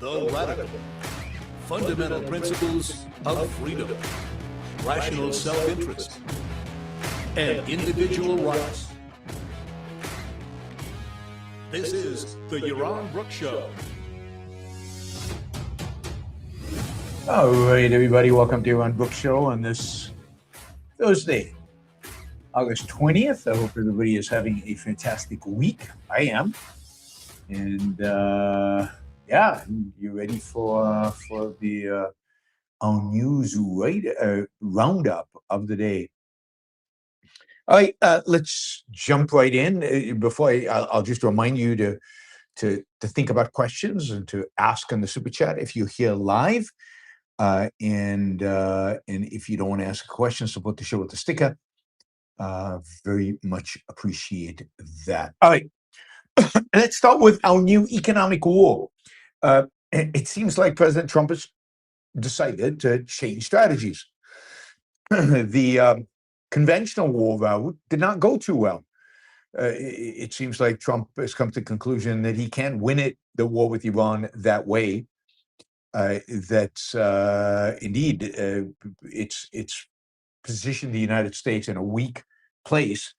the radical, fundamental principles of freedom, rational self-interest, and individual rights. This is the Yaron Brook Show. All right, everybody, welcome to Yaron Brook Show on this Thursday, August 20th. I hope everybody is having a fantastic week. I am. And yeah, you ready for the our news roundup of the day? All right, let's jump right in. Before I'll just remind you to think about questions and to ask on the super chat if you're here live, and if you don't want to ask a question, support the show with the sticker. Very much appreciate that. All right. Let's start with our new economic war. It seems like President Trump has decided to change strategies. The conventional war route did not go too well. It seems like Trump has come to the conclusion that he can't win the war with Iran that way. Indeed, it's positioned the United States in a weak place,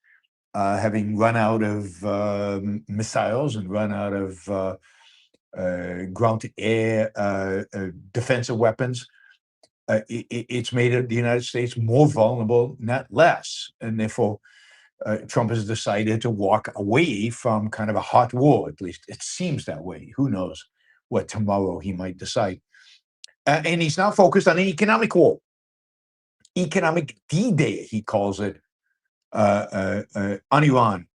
having run out of missiles and run out of ground-to-air defensive weapons. It's made the United States more vulnerable, not less. And therefore, Trump has decided to walk away from kind of a hot war. At least it seems that way. Who knows what tomorrow he might decide. And he's now focused on an economic war. Economic D-Day, he calls it, on Iran.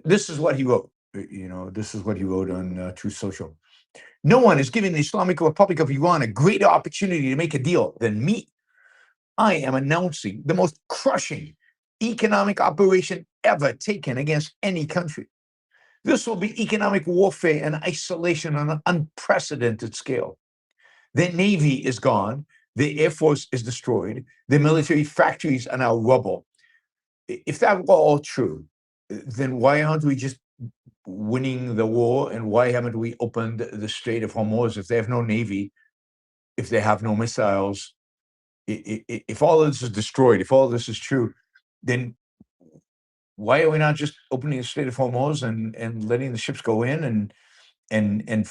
This is what he wrote. This is what he wrote on Truth Social. No one is giving the Islamic Republic of Iran a greater opportunity to make a deal than me. I am announcing the most crushing economic operation ever taken against any country. This will be economic warfare and isolation on an unprecedented scale. Their navy is gone. The Air Force is destroyed. The military factories are now rubble. If that were all true, then why aren't we just winning the war? And why haven't we opened the Strait of Hormuz? If they have no navy, if they have no missiles, if all of this is destroyed, if all of this is true, then why are we not just opening the Strait of Hormuz and letting the ships go in and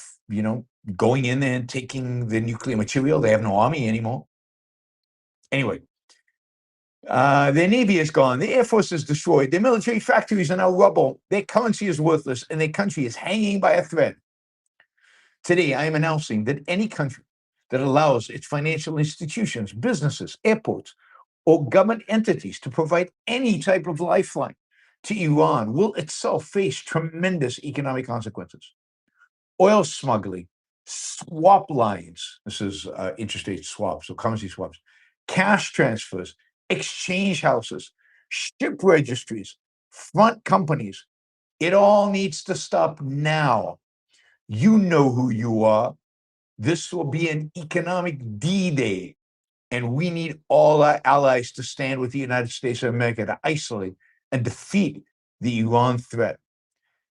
going in there and taking the nuclear material? They have no army anymore. Anyway, their navy is gone. The Air Force is destroyed. Their military factories are now rubble. Their currency is worthless, and their country is hanging by a thread. Today, I am announcing that any country that allows its financial institutions, businesses, airports, or government entities to provide any type of lifeline to Iran will itself face tremendous economic consequences. Oil smuggling, swap lines, this is interest rate swaps, so currency swaps, cash transfers, exchange houses, ship registries, front companies. It all needs to stop now. You know who you are. This will be an economic D-Day, and we need all our allies to stand with the United States of America to isolate and defeat the Iran threat.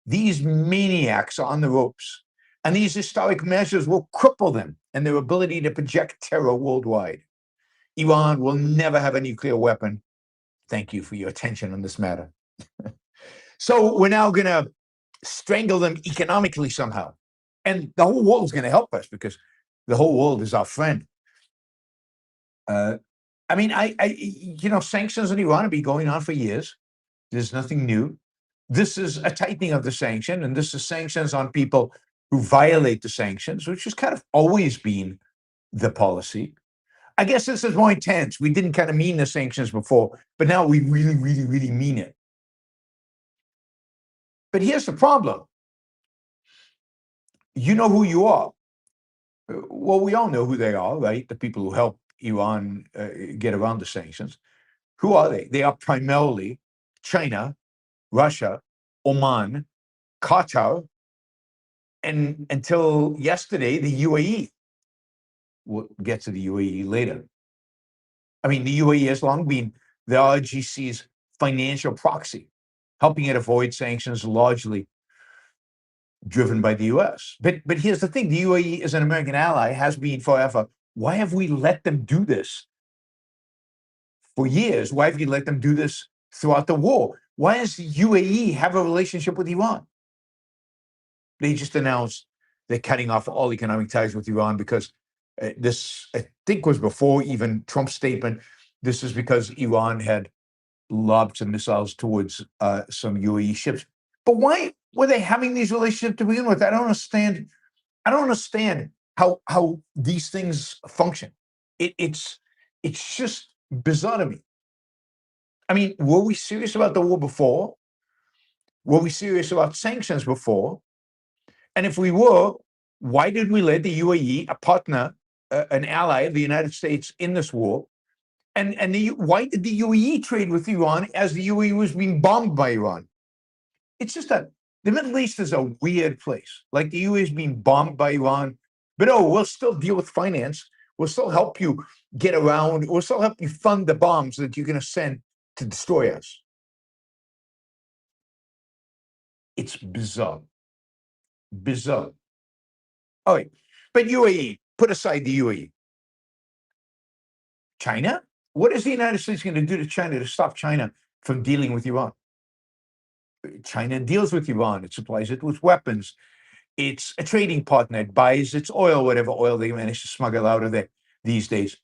These maniacs are on the ropes, and these historic measures will cripple them and their ability to project terror worldwide. Iran will never have a nuclear weapon. Thank you for your attention on this matter. So we're now going to strangle them economically somehow. And the whole world is going to help us because the whole world is our friend. Sanctions on Iran have been going on for years. There's nothing new. This is a tightening of the sanction, and this is sanctions on people who violate the sanctions, which has kind of always been the policy. I guess this is more intense. We didn't kind of mean the sanctions before, but now we really, really, really mean it. But here's the problem. You know who you are. Well, we all know who they are, right? The people who help Iran get around the sanctions. Who are they? They are primarily China, Russia, Oman, Qatar, and until yesterday, the UAE. We'll get to the UAE later. I mean, the UAE has long been the RGC's financial proxy, helping it avoid sanctions largely driven by the US. But here's the thing, the UAE is an American ally, has been forever. Why have we let them do this for years? Why have you let them do this throughout the war? Why does the UAE have a relationship with Iran? They just announced they're cutting off all economic ties with Iran because this, I think, was before even Trump's statement. This is because Iran had lobbed some missiles towards some UAE ships. But why were they having these relationships to begin with? I don't understand. I don't understand how these things function. It's just bizarre to me. I mean, were we serious about the war before? Were we serious about sanctions before? And if we were, why did we let the UAE, a partner, an ally of the United States in this war, why did the UAE trade with Iran as the UAE was being bombed by Iran? It's just that the Middle East is a weird place. Like the UAE is being bombed by Iran, but we'll still deal with finance. We'll still help you get around. We'll still help you fund the bombs that you're going to send to destroy us. It's bizarre. Bizarre. All right. But UAE, put aside the UAE. China? What is the United States going to do to China to stop China from dealing with Iran? China deals with Iran. It supplies it with weapons. It's a trading partner. It buys its oil, whatever oil they manage to smuggle out of there these days.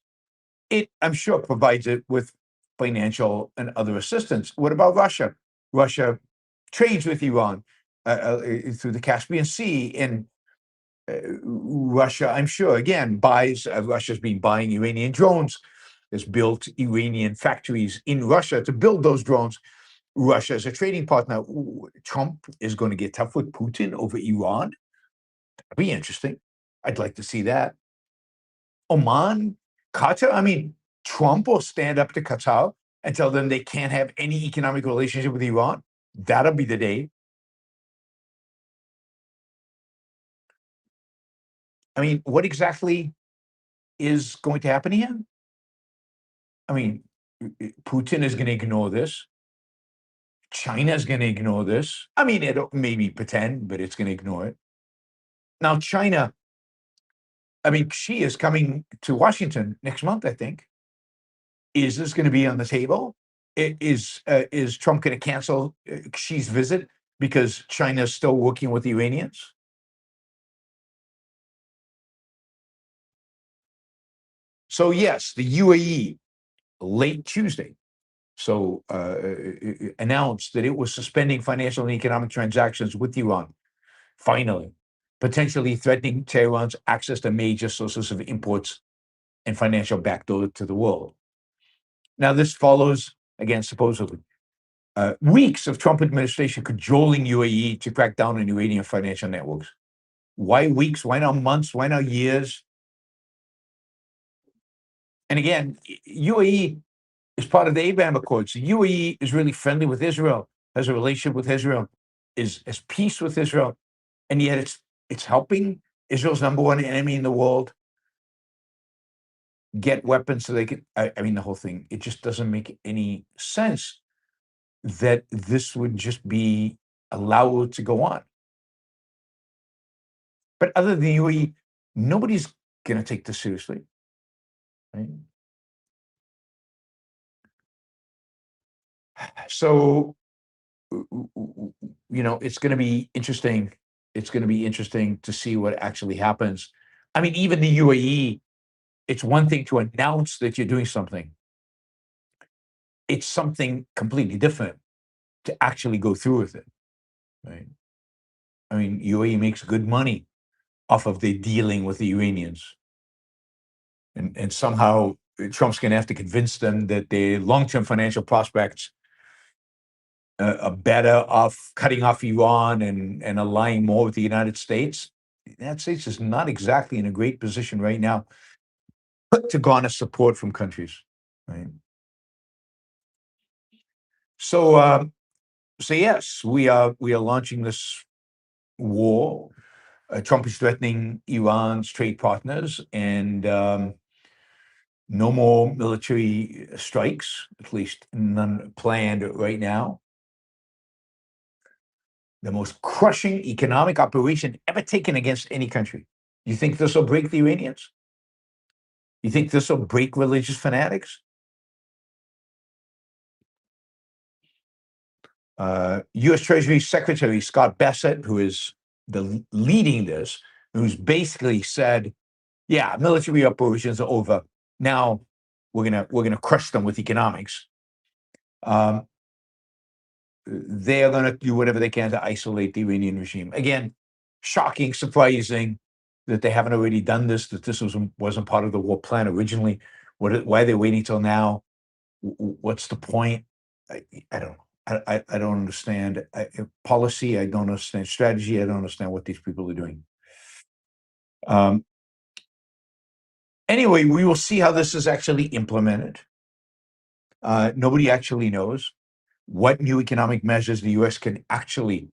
It, I'm sure, provides it with financial and other assistance. What about Russia? Russia trades with Iran through the Caspian Sea, and Russia, I'm sure, again, buys. Russia's been buying Iranian drones. Has built Iranian factories in Russia to build those drones. Russia is a trading partner. Trump is going to get tough with Putin over Iran. That'd be interesting. I'd like to see that. Oman, Qatar. I mean, Trump will stand up to Qatar and tell them they can't have any economic relationship with Iran. That'll be the day. I mean, what exactly is going to happen here? I mean, Putin is going to ignore this. China is going to ignore this. I mean, it'll maybe pretend, but it's going to ignore it. Now, China, I mean, Xi is coming to Washington next month, I think. Is this going to be on the table? Is Trump going to cancel Xi's visit because China is still working with the Iranians? So yes, the UAE late Tuesday announced that it was suspending financial and economic transactions with Iran. Finally, potentially threatening Tehran's access to major sources of imports and financial backdoor to the world. Now, this follows, again, supposedly, weeks of Trump administration cajoling UAE to crack down on Iranian financial networks. Why weeks? Why not months? Why not years? And again, UAE is part of the Abraham Accords. The UAE is really friendly with Israel, has a relationship with Israel, is peace with Israel, and yet it's helping Israel's number one enemy in the world get weapons so they can. I mean, the whole thing. It just doesn't make any sense that this would just be allowed to go on. But other than the UAE, nobody's going to take this seriously, right? So, it's going to be interesting. It's going to be interesting to see what actually happens. I mean, even the UAE, it's one thing to announce that you're doing something. It's something completely different to actually go through with it, right? I mean, UAE makes good money off of the dealing with the Iranians. And somehow Trump's going to have to convince them that their long-term financial prospects are better off cutting off Iran and aligning more with the United States. The United States is not exactly in a great position right now to garner support from countries, right? So, so yes, we are launching this war. Trump is threatening Iran's trade partners, and no more military strikes, at least none planned right now. the most crushing economic operation ever taken against any country. You think this will break the Iranians? You think this will break religious fanatics? U.S. Treasury Secretary Scott Bessent, who is leading this, who's basically said, "Yeah, military operations are over. Now we're gonna crush them with economics." They are going to do whatever they can to isolate the Iranian regime. Again, shocking, surprising that they haven't already done this, that this wasn't part of the war plan originally. Why are they waiting till now? What's the point? I don't know. I don't understand policy. I don't understand strategy. I don't understand what these people are doing. Anyway, we will see how this is actually implemented. Nobody actually knows what new economic measures the U.S. can actually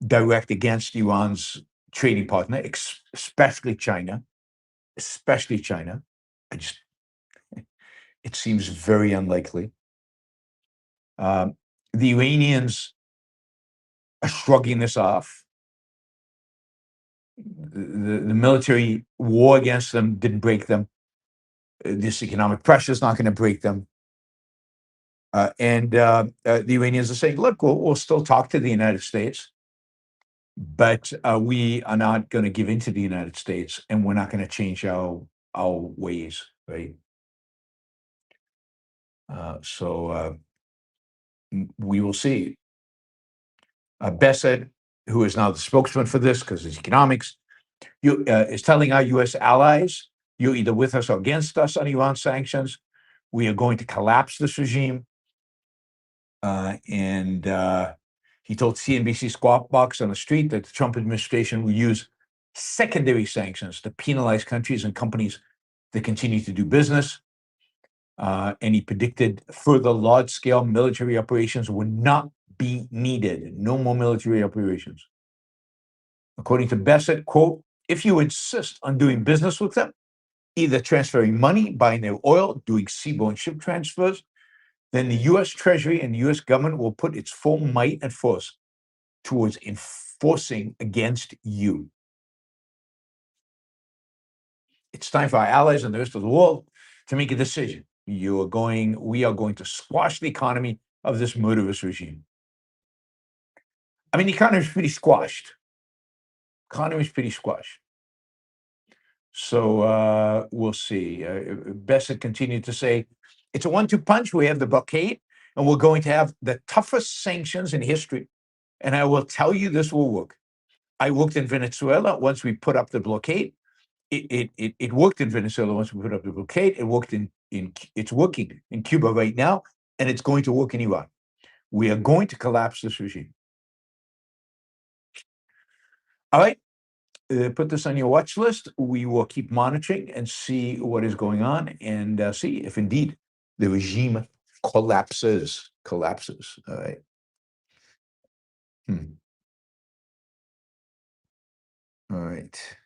direct against Iran's trading partner, especially China. Especially China. It seems very unlikely. The Iranians are shrugging this off. The military war against them didn't break them. This economic pressure is not going to break them. And the Iranians are saying, look, we'll still talk to the United States, but we are not going to give in to the United States, and we're not going to change our ways, right? So we will see. Bessent, who is now the spokesman for this because it's economics, is telling our U.S. allies, you're either with us or against us on Iran sanctions. We are going to collapse this regime. And he told CNBC Squawk Box on the street that the Trump administration will use secondary sanctions to penalize countries and companies that continue to do business. And he predicted further large-scale military operations would not be needed. No more military operations. According to Bessent, quote, if you insist on doing business with them, either transferring money, buying their oil, doing seaborne ship transfers, then the U.S. Treasury and the U.S. government will put its full might and force towards enforcing against you. It's time for our allies and the rest of the world to make a decision. We are going to squash the economy of this murderous regime. I mean, the economy is pretty squashed. So we'll see. Bessent continued to say, it's a 1-2 punch. We have the blockade, and we're going to have the toughest sanctions in history. And I will tell you, this will work. I worked in Venezuela once we put up the blockade. It worked in Venezuela once we put up the blockade. It's working in Cuba right now, and it's going to work in Iran. We are going to collapse this regime. All right. Put this on your watch list. We will keep monitoring and see what is going on and see if indeed the regime collapses. All right. All right.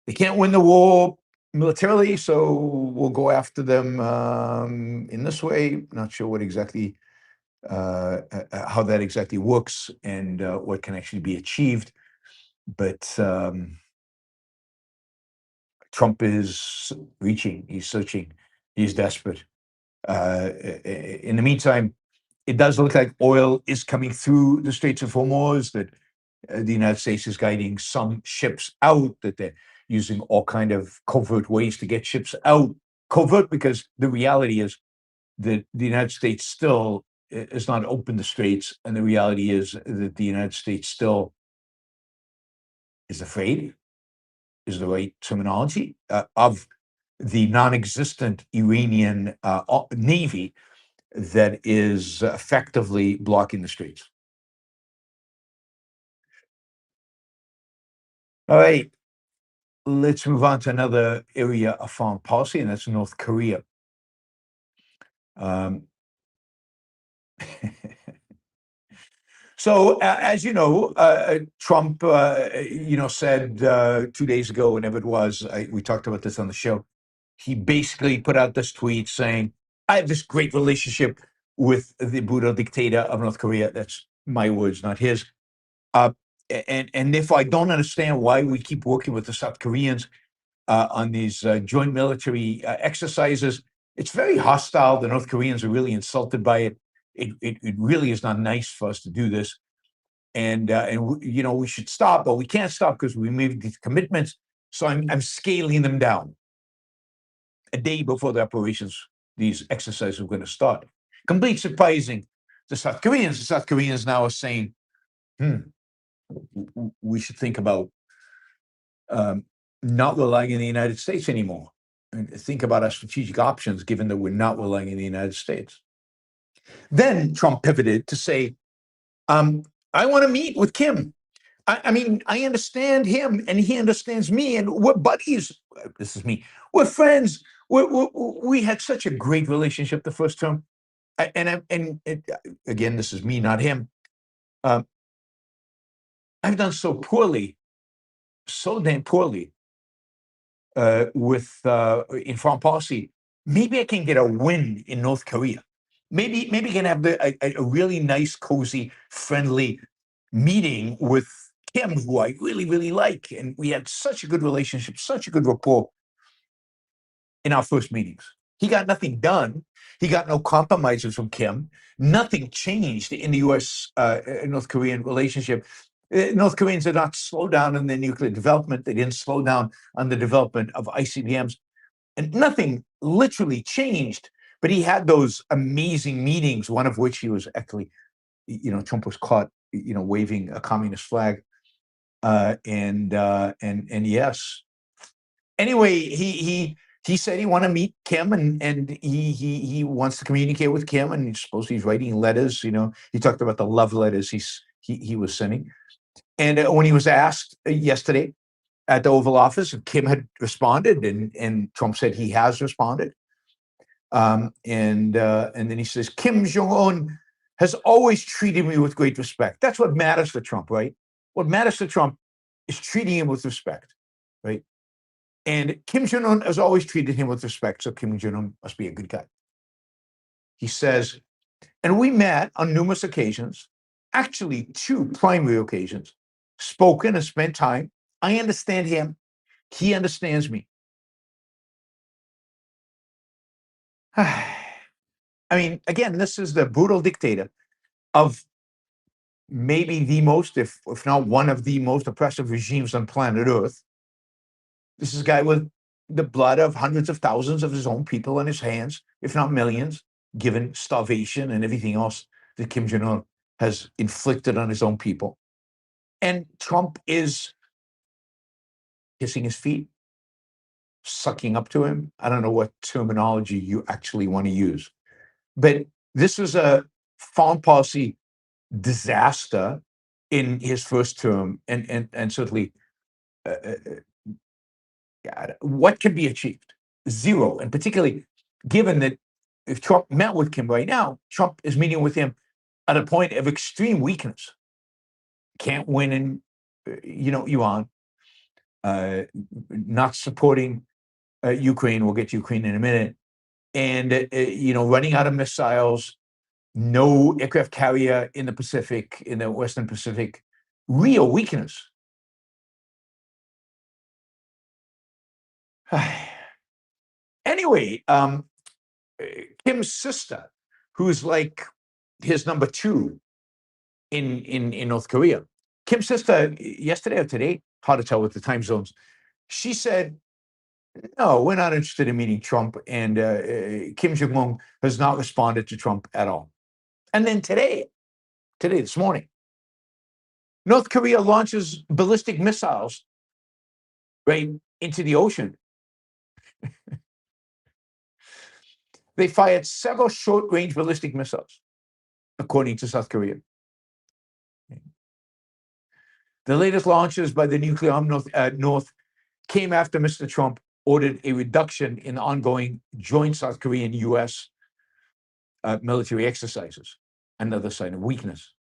They can't win the war militarily, so we'll go after them in this way. Not sure what exactly, how that exactly works and what can actually be achieved. But Trump is reaching, he's searching, he's desperate. In the meantime, it does look like oil is coming through the Straits of Hormuz, that the United States is guiding some ships out, that they're using all kind of covert ways to get ships out. Covert because the reality is that the United States still is not open the straits, and the reality is that the United States still is afraid, is the right terminology, of the non-existent Iranian navy that is effectively blocking the streets. All right, let's move on to another area of foreign policy, and that's North Korea. So, as you know, Trump, said 2 days ago, whenever it was, we talked about this on the show. He basically put out this tweet saying, "I have this great relationship with the brutal dictator of North Korea." That's my words, not his. And if I don't understand why we keep working with the South Koreans on these joint military exercises, it's very hostile. The North Koreans are really insulted by it. It really is not nice for us to do this. And we should stop, but we can't stop because we made these commitments. So I'm scaling them down a day before the operations, these exercises are going to start. Complete surprising the South Koreans. The South Koreans now are saying, we should think about not relying on the United States anymore, and think about our strategic options, given that we're not relying on the United States. Then Trump pivoted to say, I want to meet with Kim. I mean, I understand him and he understands me, and we're buddies. This is me. We're friends. We had such a great relationship the first term. Again, this is me, not him. I've done so poorly, so damn poorly in foreign policy. Maybe I can get a win in North Korea. Maybe I can have a really nice, cozy, friendly meeting with Kim, who I really, really like. And we had such a good relationship, such a good rapport in our first meetings. He got nothing done. He got no compromises from Kim. Nothing changed in the U.S. North Korean relationship. North Koreans did not slow down in their nuclear development. They didn't slow down on the development of ICBMs. And nothing literally changed. But he had those amazing meetings, one of which he was actually, Trump was caught, waving a communist flag. And yes. Anyway, he said he wanted to meet Kim, and he wants to communicate with Kim, and suppose he's writing letters. He talked about the love letters he was sending. And when he was asked yesterday at the Oval Office if Kim had responded, and Trump said he has responded. And then he says, Kim Jong-un has always treated me with great respect. That's what matters to Trump, right? What matters to Trump is treating him with respect, right? And Kim Jong-un has always treated him with respect, so Kim Jong-un must be a good guy. He says, and we met on numerous occasions, actually 2 primary occasions, spoken and spent time. I understand him. He understands me. I mean, again, this is the brutal dictator of maybe the most, if not one of the most oppressive regimes on planet Earth. This is a guy with the blood of hundreds of thousands of his own people on his hands, if not millions, given starvation and everything else that Kim Jong-un has inflicted on his own people. And Trump is kissing his feet, sucking up to him. I don't know what terminology you actually want to use. But this was a foreign policy disaster in his first term, and certainly what can be achieved? Zero. And particularly given that if Trump met with Kim right now, Trump is meeting with him at a point of extreme weakness. Can't win in, Iran. Not supporting Ukraine. We'll get to Ukraine in a minute. And, running out of missiles, no aircraft carrier in the Pacific, in the Western Pacific, real weakness. Anyway, Kim's sister, who's like his number 2 in North Korea. Kim's sister, yesterday or today, hard to tell with the time zones, she said, no, we're not interested in meeting Trump, and Kim Jong-un has not responded to Trump at all. And then this morning, North Korea launches ballistic missiles right into the ocean. They fired several short-range ballistic missiles, according to South Korea. The latest launches by the nuclear armed North came after Mr. Trump ordered a reduction in ongoing joint South Korean-U.S. Military exercises, another sign of weakness.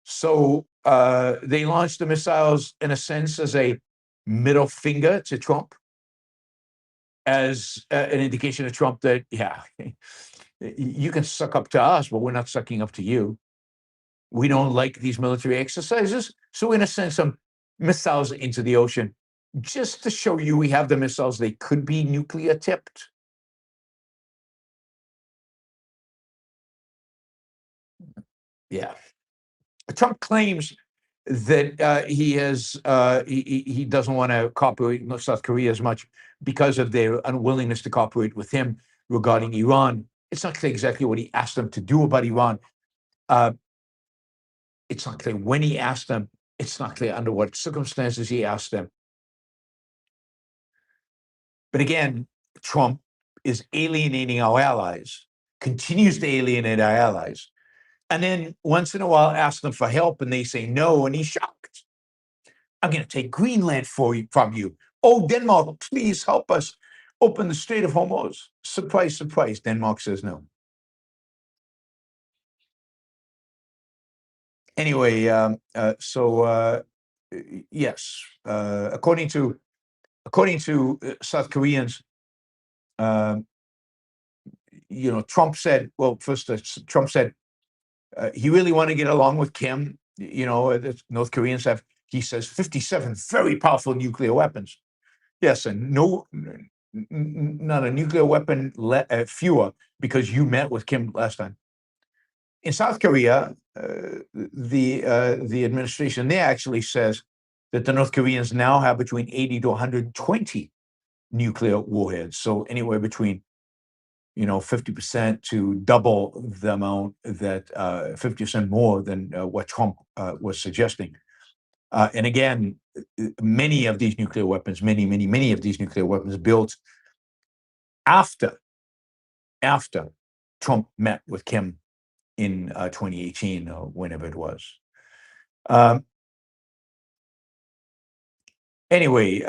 So they launched the missiles, in a sense, as a middle finger to Trump, as an indication to Trump that, You can suck up to us, but we're not sucking up to you. We don't like these military exercises. So we're going to send some missiles into the ocean just to show you we have the missiles. They could be nuclear tipped. Yeah. Trump claims that he doesn't want to cooperate with South Korea as much because of their unwillingness to cooperate with him regarding Iran. It's not clear exactly what he asked them to do about Iran. It's not clear when he asked them. It's not clear under what circumstances he asked them. But again, Trump is alienating our allies, continues to alienate our allies, and then once in a while asks them for help, and they say no, and he's shocked. I'm going to take Greenland from you. Oh, Denmark, please help us open the Strait of Hormuz. Surprise, surprise. Denmark says no. Anyway, yes, according to South Koreans, Trump said, well, first, Trump said he really wanted to get along with Kim. The North Koreans have, he says, 57 very powerful nuclear weapons. Yes, and not a nuclear weapon fewer because you met with Kim last time. In South Korea, the administration there actually says that the North Koreans now have between 80 to 120 nuclear warheads. So anywhere between 50% to double the amount that 50% more than what Trump was suggesting. And again, many of these nuclear weapons, many of these nuclear weapons built after Trump met with Kim in 2018 or whenever it was. Anyway,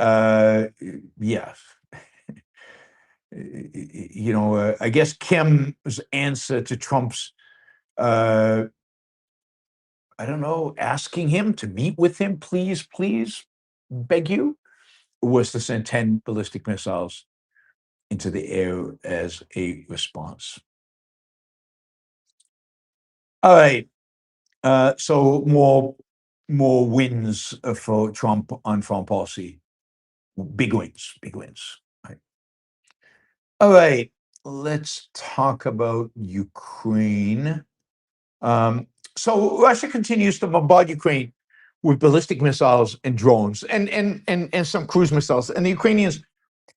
yes. I guess Kim's answer to Trump's, I don't know, asking him to meet with him, please, beg you, was to send 10 ballistic missiles into the air as a response. All right. So more wins for Trump on foreign policy. Big wins. Right. All right. Let's talk about Ukraine. So Russia continues to bombard Ukraine with ballistic missiles and drones and some cruise missiles. And the Ukrainians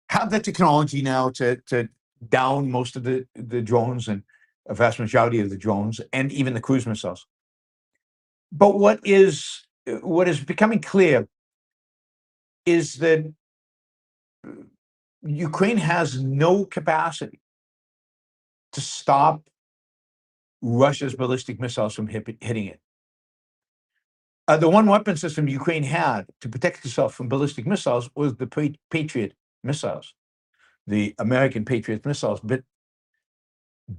have the technology now to down most of the drones and a vast majority of the drones and even the cruise missiles. But what is becoming clear is that Ukraine has no capacity to stop Russia's ballistic missiles from hitting it. The one weapon system Ukraine had to protect itself from ballistic missiles was the Patriot missiles, the American Patriot missiles. But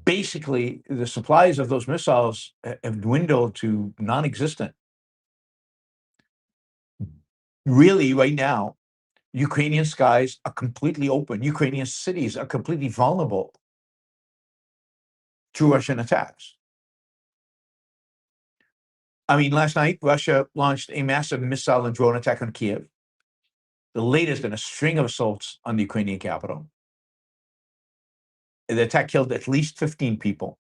basically, the supplies of those missiles have dwindled to non-existent. Really, right now, Ukrainian skies are completely open. Ukrainian cities are completely vulnerable to Russian attacks. I mean, last night, Russia launched a massive missile and drone attack on Kiev, the latest in a string of assaults on the Ukrainian capital. The attack killed at least 15 people.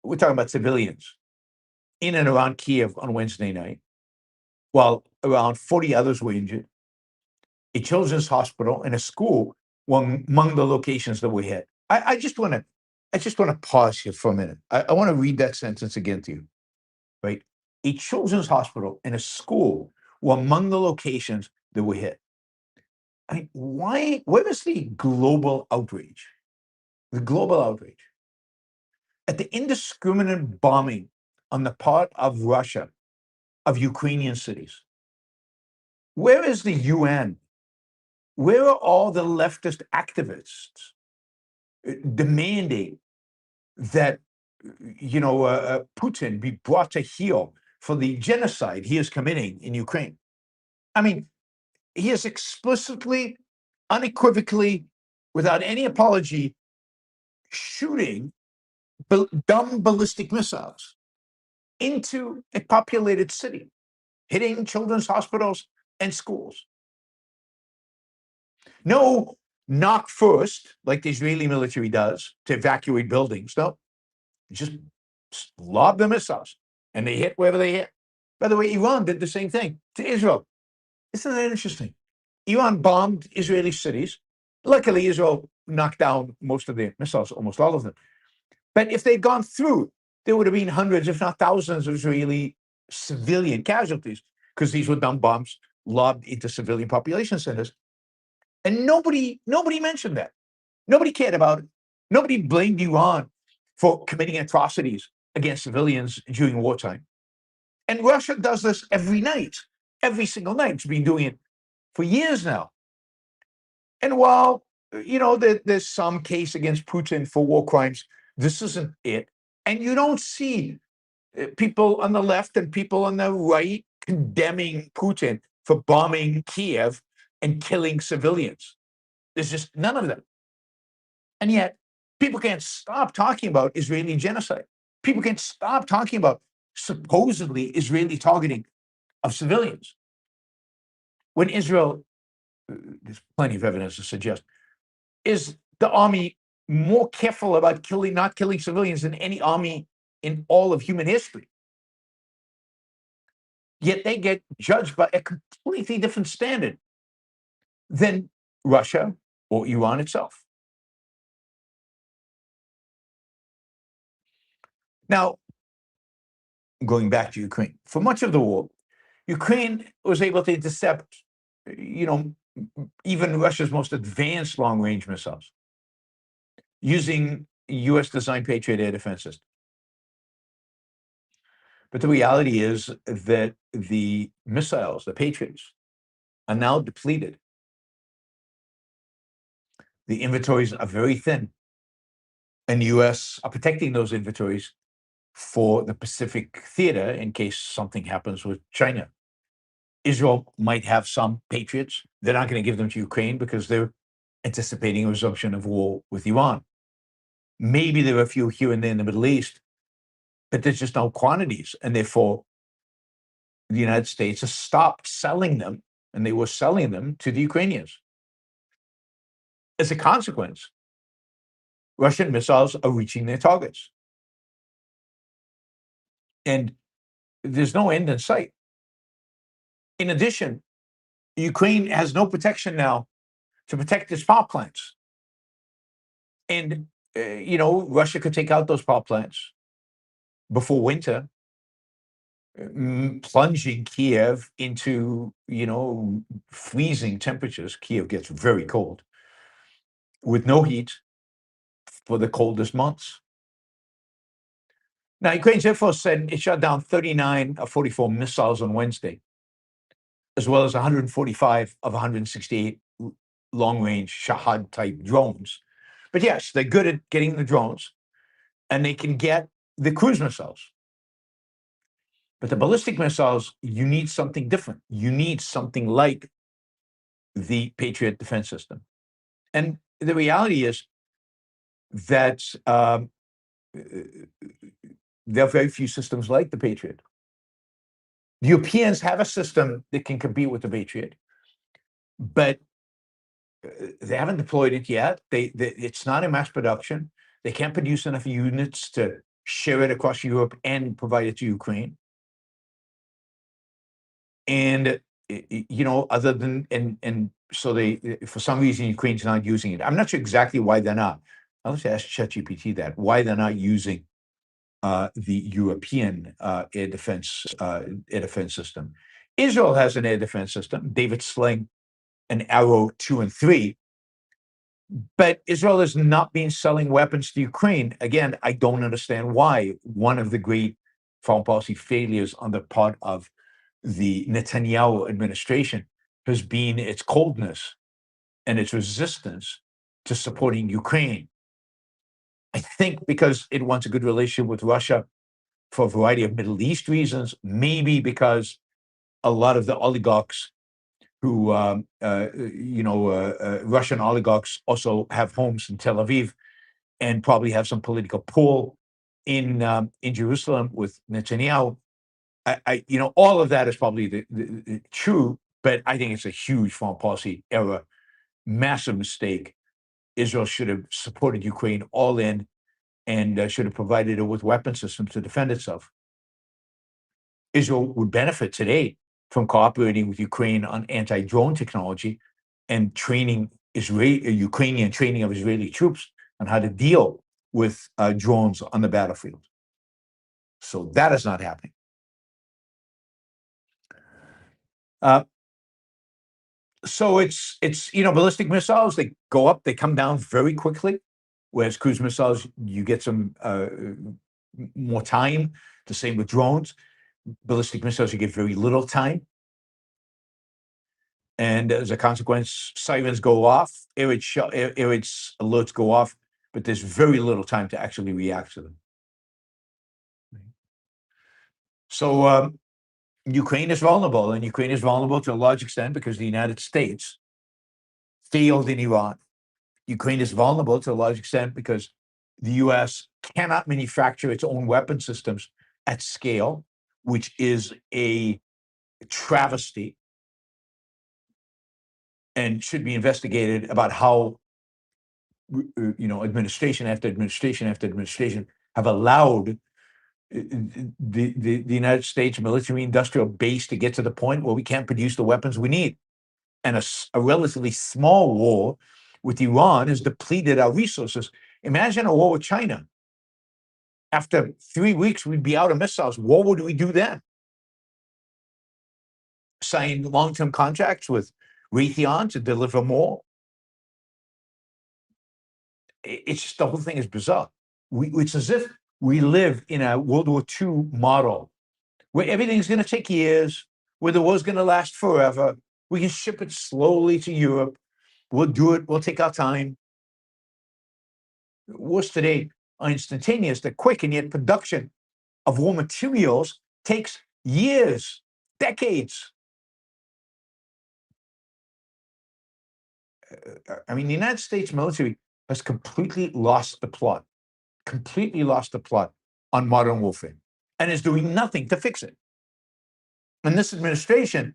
We're talking about civilians in and around Kiev on Wednesday night, while around 40 others were injured. A children's hospital and a school were among the locations that were hit. I just want to pause here for a minute. I want to read that sentence again to you, right? A children's hospital and a school were among the locations that were hit. I mean, where is the global outrage? The global outrage at the indiscriminate bombing on the part of Russia of Ukrainian cities. Where is the UN? Where are all the leftist activists demanding that Putin be brought to heel for the genocide he is committing in Ukraine? I mean, he is explicitly, unequivocally, without any apology, shooting dumb ballistic missiles into a populated city, hitting children's hospitals and schools. No knock first, like the Israeli military does to evacuate buildings. No, just lob the missiles and they hit wherever they hit. By the way, Iran did the same thing to Israel. Isn't that interesting? Iran bombed Israeli cities. Luckily, Israel knocked down most of the missiles, almost all of them. But if they'd gone through, there would have been hundreds, if not thousands, of Israeli civilian casualties because these were dumb bombs lobbed into civilian population centers. And nobody mentioned that. Nobody cared about it. Nobody blamed Iran for committing atrocities against civilians during wartime. And Russia does this every night, every single night. It's been doing it for years now. And while, there's some case against Putin for war crimes, this isn't it. And you don't see people on the left and people on the right condemning Putin for bombing Kiev and killing civilians. There's just none of them. And yet, people can't stop talking about Israeli genocide. People can't stop talking about supposedly Israeli targeting of civilians. When Israel, there's plenty of evidence to suggest, is the army more careful about not killing civilians than any army in all of human history. Yet they get judged by a completely different standard than Russia or Iran itself. Now, going back to Ukraine, for much of the war, Ukraine was able to intercept, even Russia's most advanced long-range missiles using US-designed Patriot air defense system. But the reality is that the missiles, the Patriots, are now depleted. The inventories are very thin, and the US are protecting those inventories for the Pacific theater in case something happens with China. Israel might have some Patriots. They're not going to give them to Ukraine because they're anticipating a resumption of war with Iran. Maybe there are a few here and there in the Middle East, but there's just no quantities. And therefore, the United States has stopped selling them, and they were selling them to the Ukrainians. As a consequence, Russian missiles are reaching their targets. And there's no end in sight. In addition, Ukraine has no protection now to protect its power plants. And, Russia could take out those power plants before winter, plunging Kiev into, freezing temperatures. Kiev gets very cold with no heat for the coldest months. Now, Ukraine's Air Force said it shot down 39 of 44 missiles on Wednesday, as well as 145 of 168 long-range Shahad-type drones. But yes, they're good at getting the drones, and they can get the cruise missiles. But the ballistic missiles, you need something different. You need something like the Patriot defense system. And the reality is that there are very few systems like the Patriot. The Europeans have a system that can compete with the Patriot, but they haven't deployed it yet. It's not in mass production. They can't produce enough units to share it across Europe and provide it to Ukraine. And other than so they, for some reason, Ukraine's not using it. I'm not sure exactly why they're not. I'll have to ask ChatGPT that, why they're not using the European air defense system. Israel has an air defense system, David Sling, and Arrow 2 and 3. But Israel has not been selling weapons to Ukraine. Again, I don't understand why. One of the great foreign policy failures on the part of the Netanyahu administration has been its coldness and its resistance to supporting Ukraine. I think because it wants a good relationship with Russia for a variety of Middle East reasons, maybe because a lot of the oligarchs who, Russian oligarchs also have homes in Tel Aviv and probably have some political pull in Jerusalem with Netanyahu. All of that is probably the true, but I think it's a huge foreign policy error, massive mistake. Israel should have supported Ukraine all in and should have provided it with weapon systems to defend itself. Israel would benefit today from cooperating with Ukraine on anti-drone technology and training Ukrainian training of Israeli troops on how to deal with drones on the battlefield. So that is not happening. So it's ballistic missiles, they go up, they come down very quickly, whereas cruise missiles, you get some more time. The same with drones. Ballistic missiles, you get very little time. And as a consequence, sirens go off, air raid alerts go off, but there's very little time to actually react to them. So Ukraine is vulnerable, and Ukraine is vulnerable to a large extent because the United States failed in Iran. Ukraine is vulnerable to a large extent because the US cannot manufacture its own weapon systems at scale, which is a travesty and should be investigated about how administration after administration after administration have allowed the United States military industrial base to get to the point where we can't produce the weapons we need. And a relatively small war with Iran has depleted our resources. Imagine a war with China. After 3 weeks, we'd be out of missiles. What would we do then? Sign long-term contracts with Raytheon to deliver more? It's just, the whole thing is bizarre. It's as if we live in a World War II model where everything's going to take years, where the war's going to last forever. We can ship it slowly to Europe. We'll do it. We'll take our time. Wars today are instantaneous. They're quick, and yet production of war materials takes years, decades. I mean, the United States military has completely lost the plot on modern warfare and is doing nothing to fix it. And this administration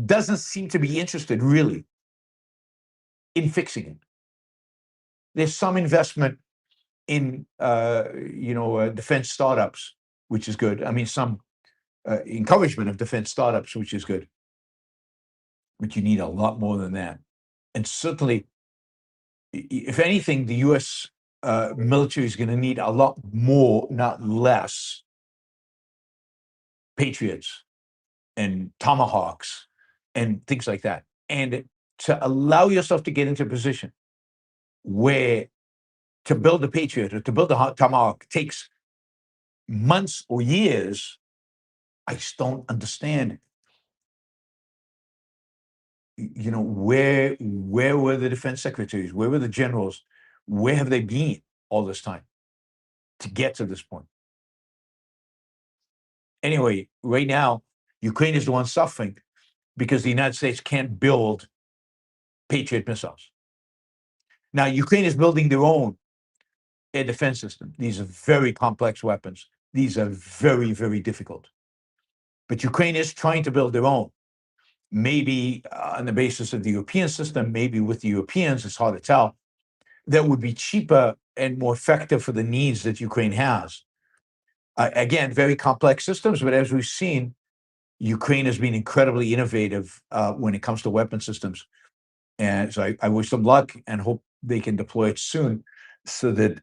doesn't seem to be interested really in fixing it. There's some investment in defense startups, which is good. I mean, some encouragement of defense startups, which is good. But you need a lot more than that. And certainly, if anything, the US military is going to need a lot more, not less, Patriots and Tomahawks and things like that. And to allow yourself to get into a position where to build a Patriot or to build a Tomahawk takes months or years, I just don't understand. Where were the defense secretaries? Where were the generals? Where have they been all this time to get to this point? Anyway, right now, Ukraine is the one suffering because the United States can't build Patriot missiles. Now, Ukraine is building their own air defense system. These are very complex weapons. These are very, very difficult. But Ukraine is trying to build their own. Maybe on the basis of the European system, maybe with the Europeans, it's hard to tell, that would be cheaper and more effective for the needs that Ukraine has. Again, very complex systems, but as we've seen, Ukraine has been incredibly innovative when it comes to weapon systems. And so I wish them luck and hope they can deploy it soon so that,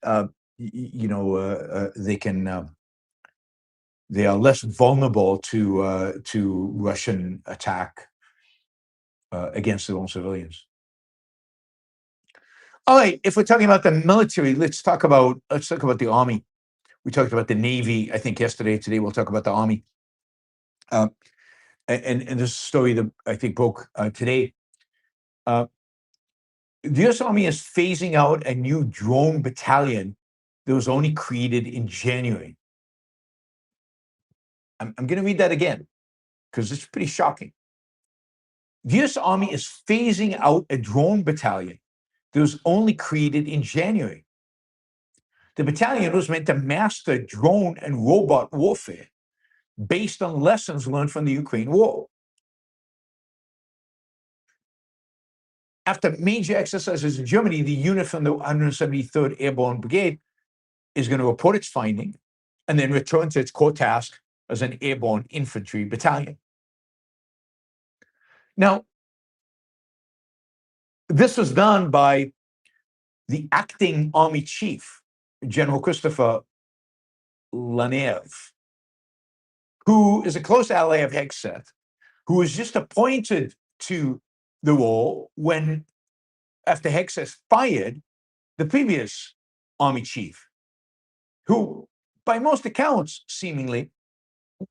they are less vulnerable to Russian attack against their own civilians. All right, if we're talking about the military, let's talk about the Army. We talked about the Navy, I think, yesterday. Today, we'll talk about the Army. And this story that I think broke today. The U.S. Army is phasing out a new drone battalion that was only created in January. I'm going to read that again because it's pretty shocking. The U.S. Army is phasing out a drone battalion that was only created in January. The battalion was meant to master drone and robot warfare based on lessons learned from the Ukraine war. After major exercises in Germany, the unit from the 173rd Airborne Brigade is going to report its finding and then return to its core task as an airborne infantry battalion. Now, this was done by the acting army chief, General Christopher Lanev, who is a close ally of Hegseth, who was just appointed to the role when, after Hegseth fired the previous army chief, who, by most accounts, seemingly,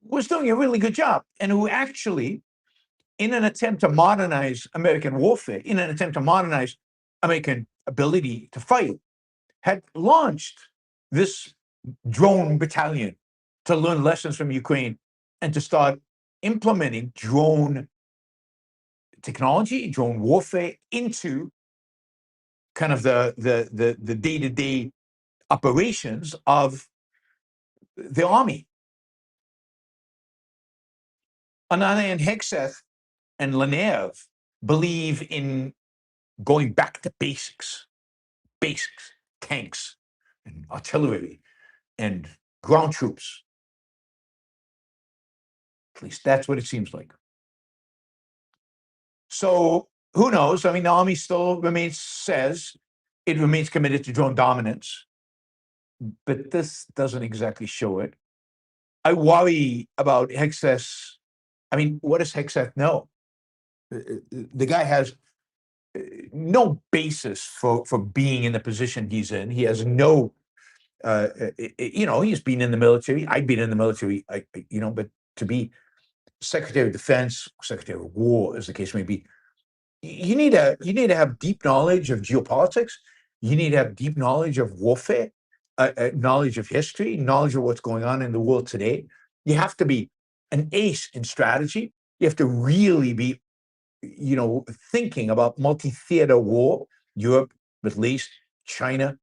was doing a really good job, and who actually, in an attempt to modernize American warfare, in an attempt to modernize American ability to fight, had launched this drone battalion to learn lessons from Ukraine and to start implementing drone technology, drone warfare into kind of the day-to-day operations of the army. On the other hand, Hegseth and Lanev believe in going back to basics, tanks and artillery and ground troops. At least that's what it seems like. So who knows? I mean, the army still says it remains committed to drone dominance, but this doesn't exactly show it. I worry about Hegseth. I mean, what does Hegseth know? The guy has no basis for being in the position he's in. He has no, he's been in the military. I've been in the military, but to be Secretary of Defense, Secretary of War, as the case may be, you need to have deep knowledge of geopolitics. You need to have deep knowledge of warfare, knowledge of history, knowledge of what's going on in the world today. You have to be an ace in strategy. You have to really be, thinking about multi-theater war, Europe, Middle East, China.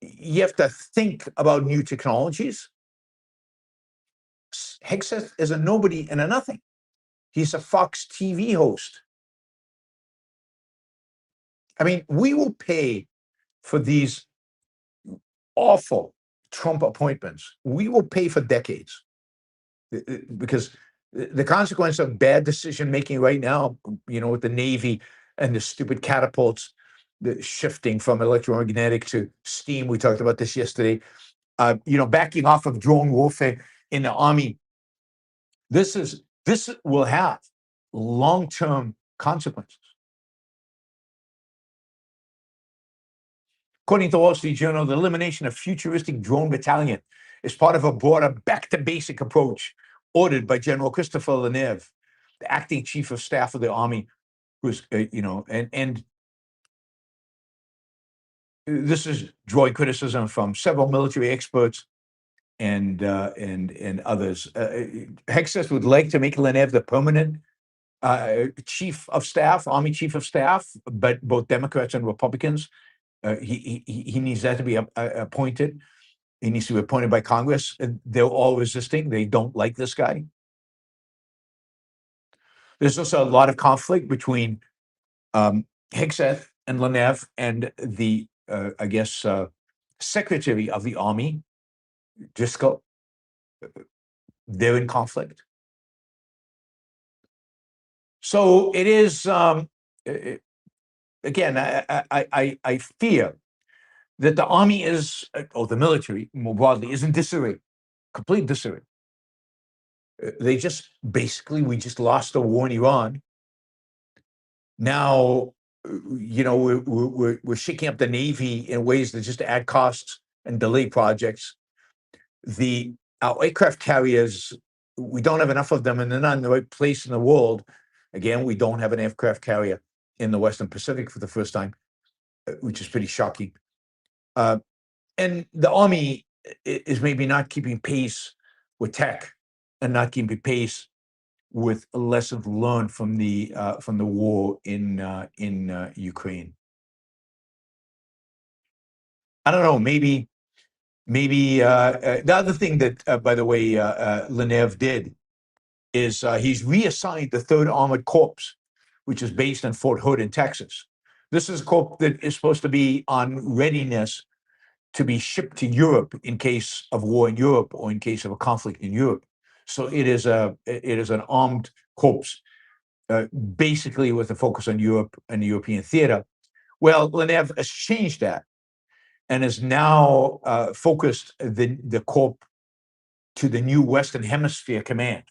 You have to think about new technologies. Hegseth is a nobody and a nothing. He's a Fox TV host. I mean, we will pay for these awful Trump appointments. We will pay for decades because the consequence of bad decision making right now, with the Navy and the stupid catapults, the shifting from electromagnetic to steam. We talked about this yesterday. Backing off of drone warfare in the Army. This will have long-term consequences. According to Wall Street Journal, the elimination of futuristic drone battalion is part of a broader back-to-basic approach ordered by General Christopher Lanev, the acting chief of staff of the Army, who's, and this is drawing criticism from several military experts and others. Hegseth would like to make Lanev the permanent chief of staff, Army chief of staff, but both Democrats and Republicans, he needs that to be appointed. He needs to be appointed by Congress. They're all resisting. They don't like this guy. There's also a lot of conflict between Hegseth and Lanev and the, Secretary of the Army, Driscoll. They're in conflict. So it is, again, I fear that the Army is, or the military more broadly, is in disarray, complete disarray. We just lost a war in Iran. Now, we're shaking up the Navy in ways that just add costs and delay projects. Our aircraft carriers, we don't have enough of them, and they're not in the right place in the world. Again, we don't have an aircraft carrier in the Western Pacific for the first time, which is pretty shocking. And the Army is maybe not keeping pace with tech and not keeping pace with lessons learned from the war in Ukraine. I don't know. Maybe Maybe the other thing that, by the way, Lenev did is he's reassigned the 3rd Armored Corps, which is based in Fort Hood in Texas. This is a corps that is supposed to be on readiness to be shipped to Europe in case of war in Europe or in case of a conflict in Europe. So it is an armed corps, basically with a focus on Europe and the European theater. Well, Lenev has changed that and has now focused the corps to the new Western Hemisphere Command.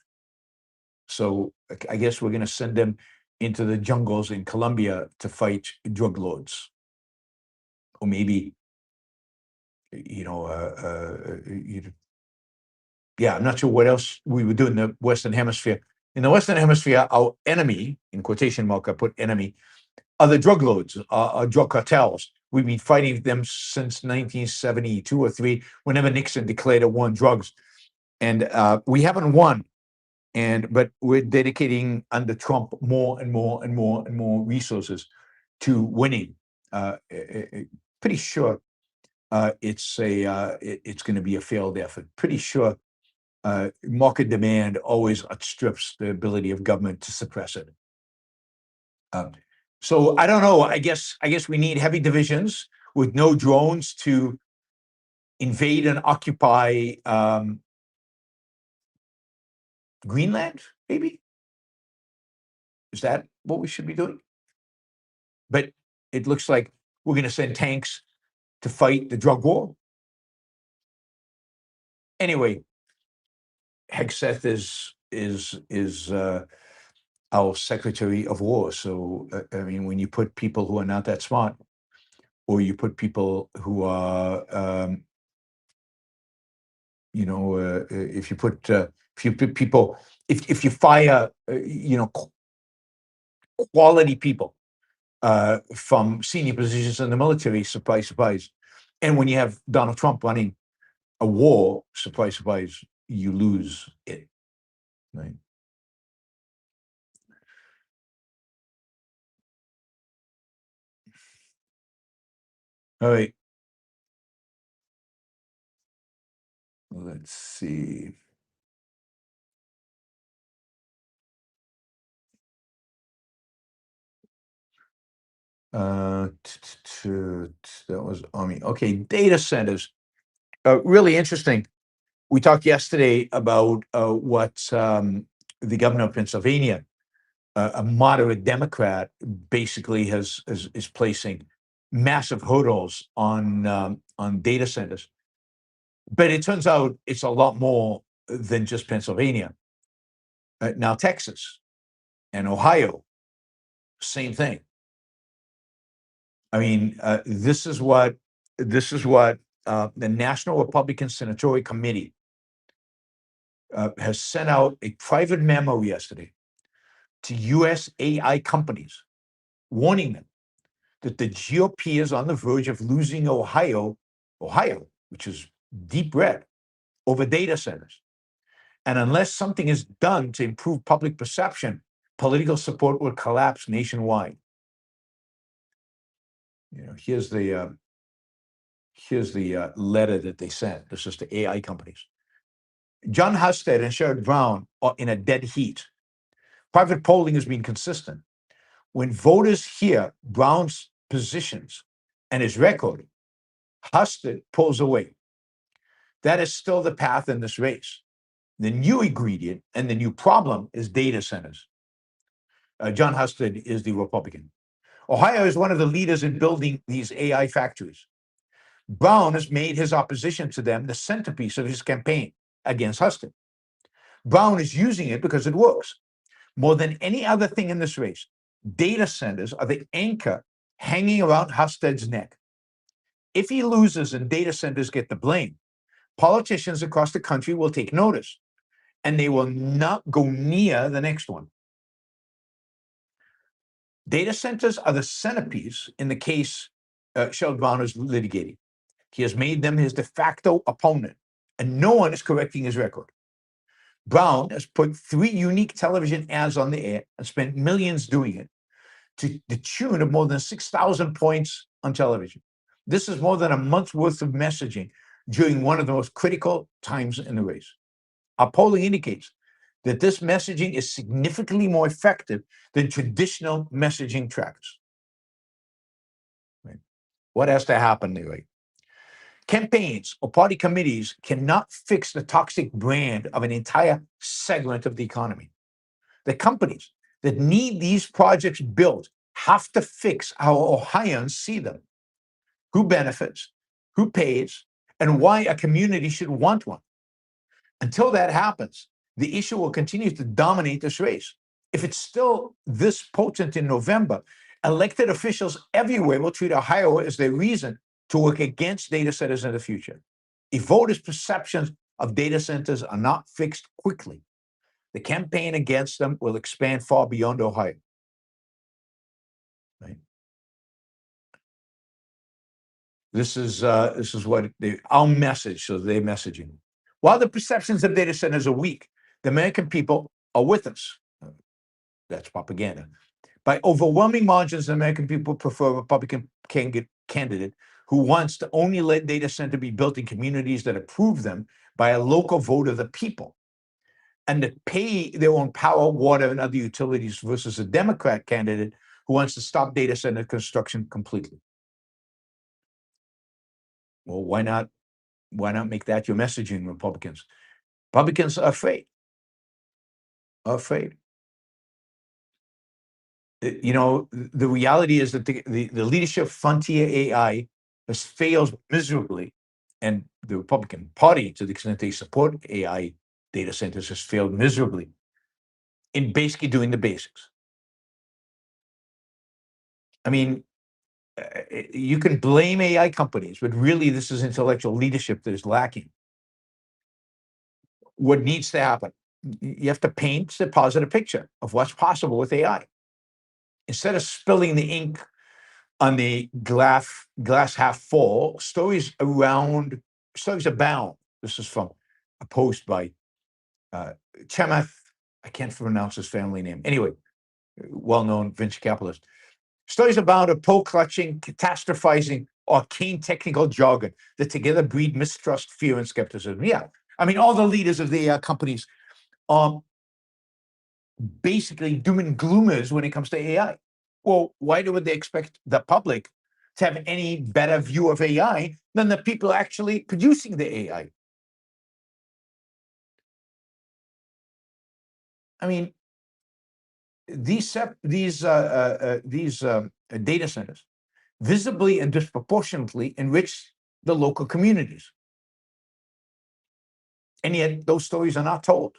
So I guess we're going to send them into the jungles in Colombia to fight drug lords, or maybe, yeah, I'm not sure what else we would do in the Western Hemisphere. In the Western Hemisphere, our enemy, in quotation mark, I put enemy, are the drug lords, are drug cartels. We've been fighting them since 1972 or 3, whenever Nixon declared a war on drugs. And we haven't won. But we're dedicating under Trump more and more and more and more resources to winning. Pretty sure it's going to be a failed effort. Pretty sure market demand always outstrips the ability of government to suppress it. So I don't know. I guess we need heavy divisions with no drones to invade and occupy Greenland, maybe? Is that what we should be doing? But it looks like we're going to send tanks to fight the drug war. Anyway, Hegseth is our Secretary of War. So I mean, when you put people who are not that smart, or you put people who are, if you put people, if you fire, quality people from senior positions in the military, surprise, surprise. And when you have Donald Trump running a war, surprise, surprise, you lose it, right? All right. Let's see. That was Army. Okay, data centers. Really interesting. We talked yesterday about what the governor of Pennsylvania, a moderate Democrat, basically is placing massive hurdles on data centers. But it turns out it's a lot more than just Pennsylvania. Now Texas and Ohio, same thing. I mean, this is what the National Republican Senatorial Committee has sent out a private memo yesterday to U.S. AI companies, warning them that the GOP is on the verge of losing Ohio, which is deep red, over data centers. And unless something is done to improve public perception, political support will collapse nationwide. Here's the letter that they sent. This is to AI companies. John Husted and Sherrod Brown are in a dead heat. Private polling has been consistent. When voters hear Brown's positions and his record, Husted pulls away. That is still the path in this race. The new ingredient and the new problem is data centers. John Husted is the Republican. Ohio is one of the leaders in building these AI factories. Brown has made his opposition to them the centerpiece of his campaign against Husted. Brown is using it because it works. More than any other thing in this race, data centers are the anchor hanging around Husted's neck. If he loses and data centers get the blame, politicians across the country will take notice, and they will not go near the next one. Data centers are the centerpiece in the case Sherrod Brown is litigating. He has made them his de facto opponent, and no one is correcting his record. Brown has put 3 unique television ads on the air and spent millions doing it, to the tune of more than 6,000 points on television. This is more than a month's worth of messaging during one of the most critical times in the race. Our polling indicates that this messaging is significantly more effective than traditional messaging tracks. Right? What has to happen anyway? Campaigns or party committees cannot fix the toxic brand of an entire segment of the economy. The companies that need these projects built have to fix how Ohioans see them. Who benefits, who pays, and why a community should want one. Until that happens, the issue will continue to dominate this race. If it's still this potent in November, elected officials everywhere will treat Ohio as their reason to work against data centers in the future. If voters' perceptions of data centers are not fixed quickly, the campaign against them will expand far beyond Ohio. Right? This is what our message, so their messaging. While the perceptions of data centers are weak, the American people are with us. That's propaganda. By overwhelming margins, the American people prefer a Republican candidate who wants to only let data center be built in communities that approve them by a local vote of the people, and that pay their own power, water, and other utilities versus a Democrat candidate who wants to stop data center construction completely. Well, why not make that your messaging, Republicans? Republicans are afraid. The reality is that the leadership frontier AI has failed miserably, and the Republican Party, to the extent they support AI data centers, has failed miserably in basically doing the basics. I mean, you can blame AI companies, but really this is intellectual leadership that is lacking. What needs to happen? You have to paint the positive picture of what's possible with AI. Instead of spilling the ink on the glass half full, stories abound. This is from a post by Chemath. I can't pronounce his family name. Anyway, well-known venture capitalist. Stories about a pole-clutching, catastrophizing, arcane technical jargon that together breed mistrust, fear, and skepticism. Yeah, I mean, all the leaders of the companies are basically doom and gloomers when it comes to AI. Well, why would they expect the public to have any better view of AI than the people actually producing the AI? I mean, these data centers visibly and disproportionately enrich the local communities. And yet those stories are not told.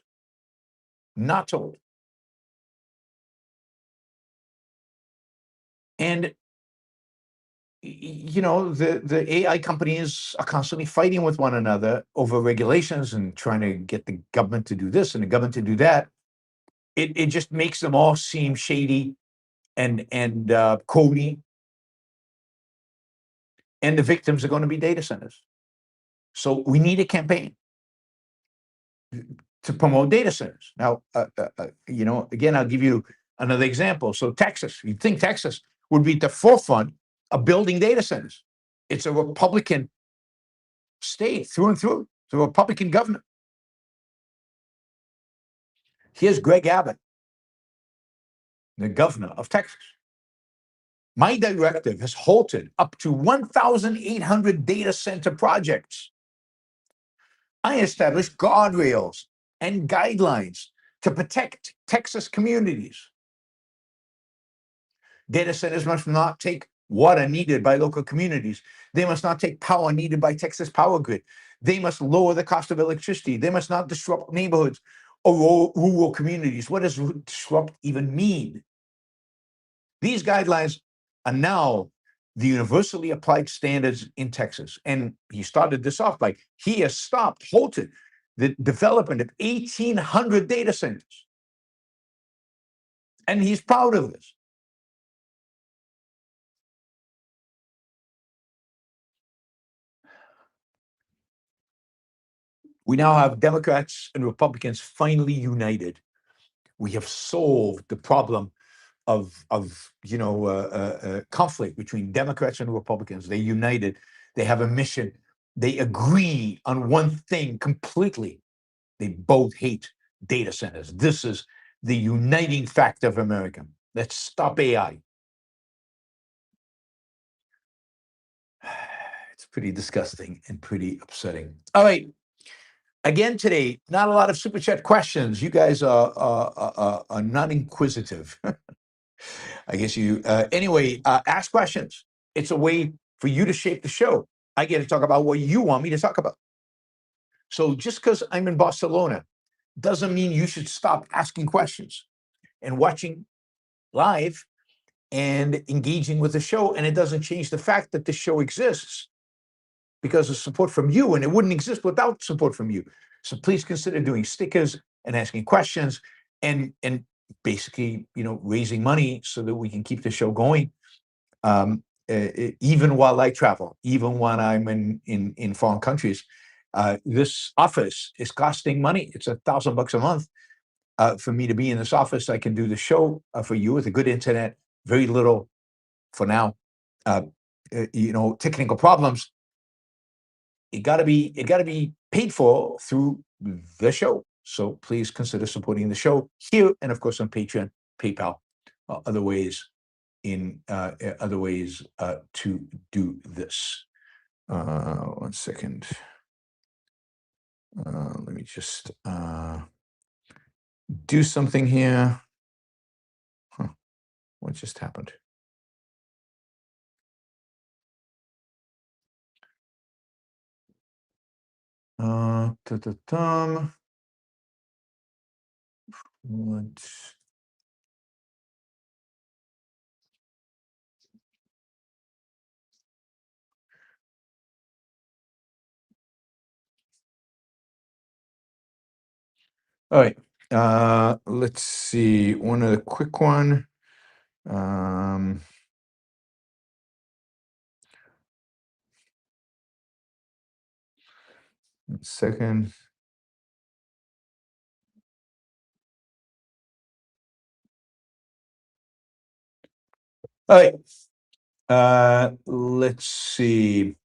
Not told. And the AI companies are constantly fighting with one another over regulations and trying to get the government to do this and the government to do that. It just makes them all seem shady and cody. And the victims are going to be data centers. So we need a campaign to promote data centers. Now, again, I'll give you another example. So Texas, you'd think Texas would be at the forefront of building data centers. It's a Republican state through and through. It's a Republican governor. Here's Greg Abbott, the governor of Texas. My directive has halted up to 1,800 data center projects. I established guardrails and guidelines to protect Texas communities. Data centers must not take water needed by local communities. They must not take power needed by Texas power grid. They must lower the cost of electricity. They must not disrupt neighborhoods or rural communities. What does disrupt even mean? These guidelines are now the universally applied standards in Texas. And he started this off by, he has halted the development of 1,800 data centers. And he's proud of this. We now have Democrats and Republicans finally united. We have solved the problem of conflict between Democrats and Republicans. They united. They have a mission They agree on one thing completely. They both hate data centers. This is the uniting factor of America. Let's stop AI. It's pretty disgusting and pretty upsetting. All right. Again today, not a lot of super chat questions. You guys are not inquisitive. I guess you. Anyway, ask questions. It's a way for you to shape the show. I get to talk about what you want me to talk about. So just because I'm in Barcelona doesn't mean you should stop asking questions and watching live and engaging with the show. And it doesn't change the fact that the show exists because of support from you, and it wouldn't exist without support from you. So please consider doing stickers and asking questions and basically, raising money so that we can keep the show going. Even while I travel, even when I'm in foreign countries, this office is costing money. It's $1,000 a month for me to be in this office. I can do the show for you with a good internet, very little for now. Technical problems. It got to be paid for through the show. So please consider supporting the show here, and of course on Patreon, PayPal, other ways to do this. 1 second. Let me just do something here. What just happened? What? All right. Let's see. One other quick one. 1 second. All right. Let's see.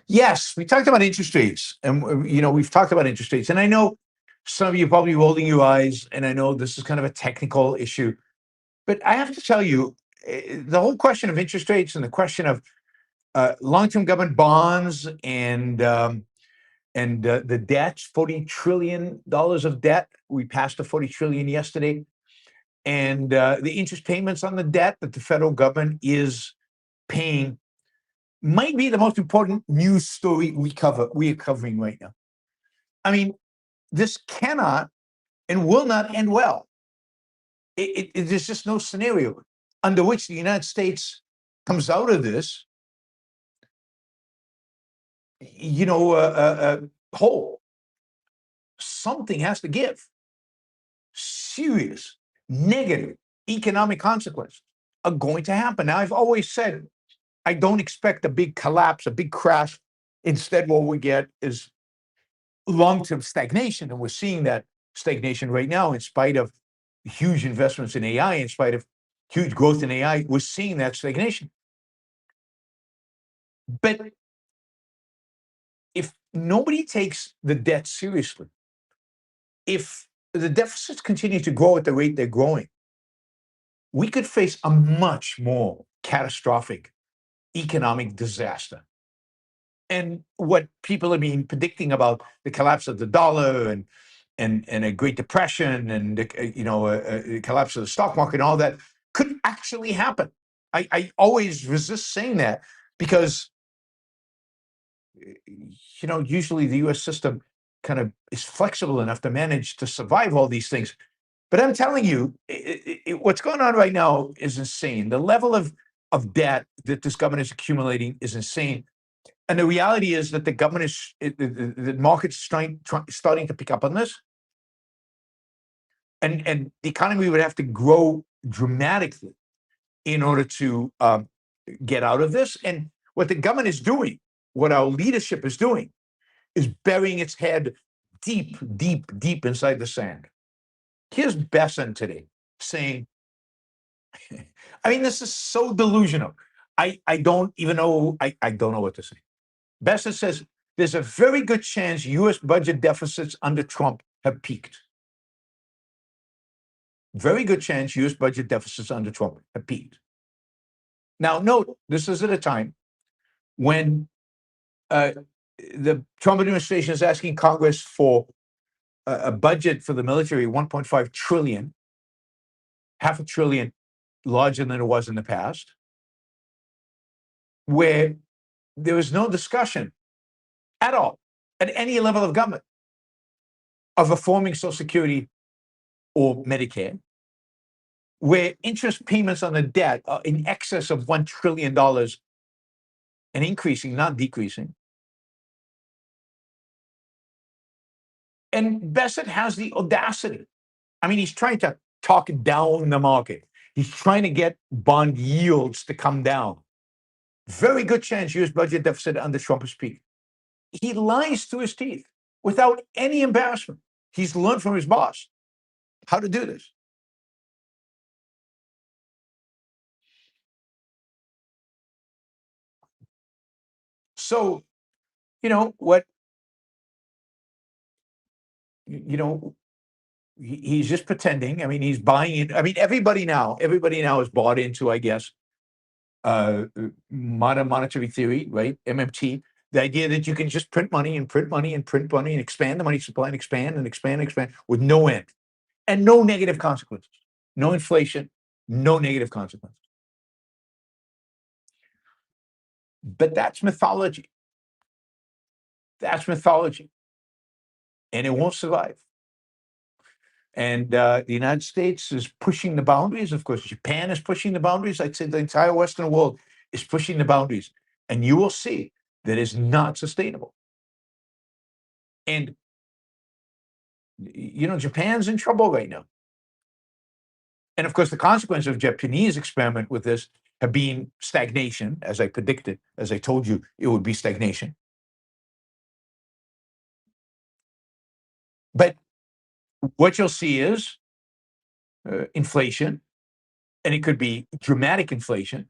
Yes, we talked about interest rates, and we've talked about interest rates, and I know some of you are probably rolling your eyes, and I know this is kind of a technical issue, but I have to tell you, the whole question of interest rates and the question of long-term government bonds and the debt, $40 trillion of debt. We passed the 40 trillion yesterday, and the interest payments on the debt that the federal government is paying might be the most important news story we are covering right now. I mean, this cannot and will not end well. There's just no scenario under which the United States comes out of this, whole. Something has to give. Serious negative economic consequences are going to happen. Now, I've always said I don't expect a big collapse, a big crash. Instead, what we get is long-term stagnation, and we're seeing that stagnation right now in spite of huge investments in AI, in spite of huge growth in AI. We're seeing that stagnation. But if nobody takes the debt seriously, if the deficits continue to grow at the rate they're growing, we could face a much more catastrophic economic disaster. And what people have been predicting about the collapse of the dollar and a Great Depression and the collapse of the stock market and all that could actually happen. I always resist saying that because usually the U.S. system kind of is flexible enough to manage to survive all these things. But I'm telling you, what's going on right now is insane. The level of debt that this government is accumulating is insane. And the reality is that the government the market's starting to pick up on this. And the economy would have to grow dramatically in order to get out of this. And what the government is doing, what our leadership is doing, is burying its head deep, deep, deep inside the sand. Here's Besson today saying, I mean, this is so delusional. I don't even know, I don't know what to say. Bassett says there's a very good chance U.S. budget deficits under Trump have peaked. Very good chance U.S. budget deficits under Trump have peaked. Now, note, this is at a time when the Trump administration is asking Congress for a budget for the military, 1.5 trillion, half a trillion larger than it was in the past, where there was no discussion at all at any level of government of reforming Social Security or Medicare, where interest payments on the debt are in excess of $1 trillion and increasing, not decreasing. And Bassett has the audacity. I mean, he's trying to talk down the market. He's trying to get bond yields to come down. Very good chance U.S. budget deficit under Trump is peak. He lies through his teeth without any embarrassment. He's learned from his boss how to do this. So, what, he's just pretending. I mean, he's buying it. I mean, everybody now is bought into, I guess, modern monetary theory, right? MMT, the idea that you can just print money and print money and print money and expand the money supply and expand and expand and expand with no end and no negative consequences, no inflation, no negative consequences. But that's mythology. That's mythology. And it won't survive. And the United States is pushing the boundaries. Of course, Japan is pushing the boundaries. I'd say the entire Western world is pushing the boundaries. And you will see that it's not sustainable. And, Japan's in trouble right now. And of course, the consequence of Japanese experiment with this have been stagnation, as I predicted, as I told you, it would be stagnation. But what you'll see is inflation, and it could be dramatic inflation,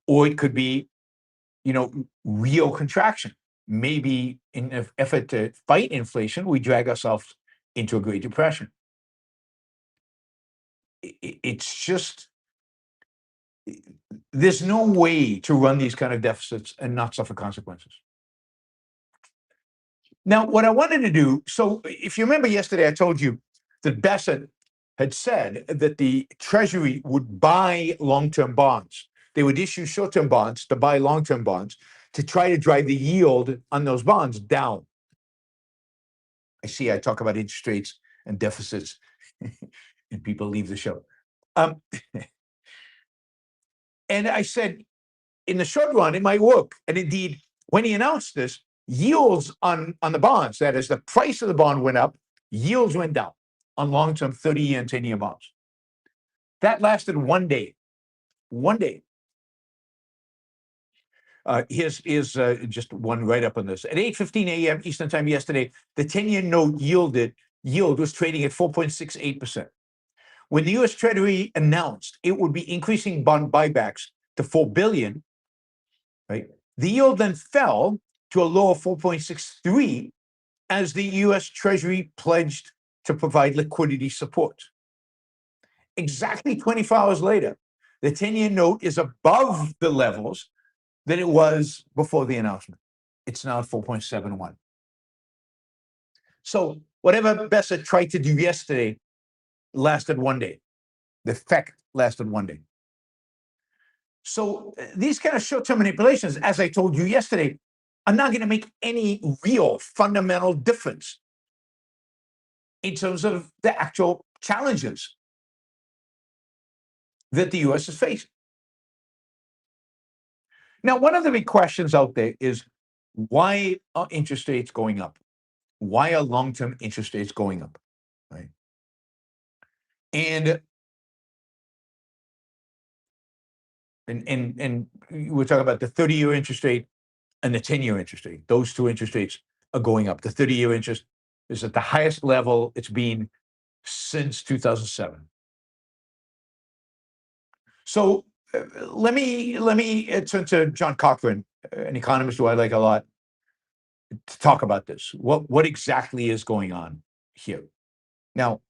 or it could be, real contraction. Maybe in an effort to fight inflation, we drag ourselves into a Great Depression. It's just, there's no way to run these kind of deficits and not suffer consequences. Now, what I wanted to do, so if you remember yesterday, I told you that Bassett had said that the Treasury would buy long-term bonds. They would issue short-term bonds to buy long-term bonds to try to drive the yield on those bonds down. I see I talk about interest rates and deficits and people leave the show. And I said, in the short run, it might work. And indeed, when he announced this, yields on the bonds, that is, the price of the bond went up, yields went down on long-term 30-year and 10-year bonds. That lasted 1 day. 1 day. Here's just one write-up on this. At 8:15 a.m. Eastern Time yesterday, the 10-year note yield was trading at 4.68%. When the U.S. Treasury announced it would be increasing bond buybacks to $4 billion, right? The yield then fell to a low of 4.63 as the U.S. Treasury pledged to provide liquidity support. Exactly 24 hours later, the 10-year note is above the levels that it was before the announcement. It's now at 4.71. So whatever Bassett tried to do yesterday lasted 1 day. The effect lasted 1 day. So these kind of short-term manipulations, as I told you yesterday, are not going to make any real fundamental difference in terms of the actual challenges that the U.S. is facing. Now, one of the big questions out there is, why are interest rates going up? Why are long-term interest rates going up? Right? And we're talking about the 30-year interest rate and the 10-year interest rate. Those two interest rates are going up. The 30-year interest is at the highest level it's been since 2007. So let me turn to John Cochran an economist who I like a lot, to talk about this. What exactly is going on here? Now,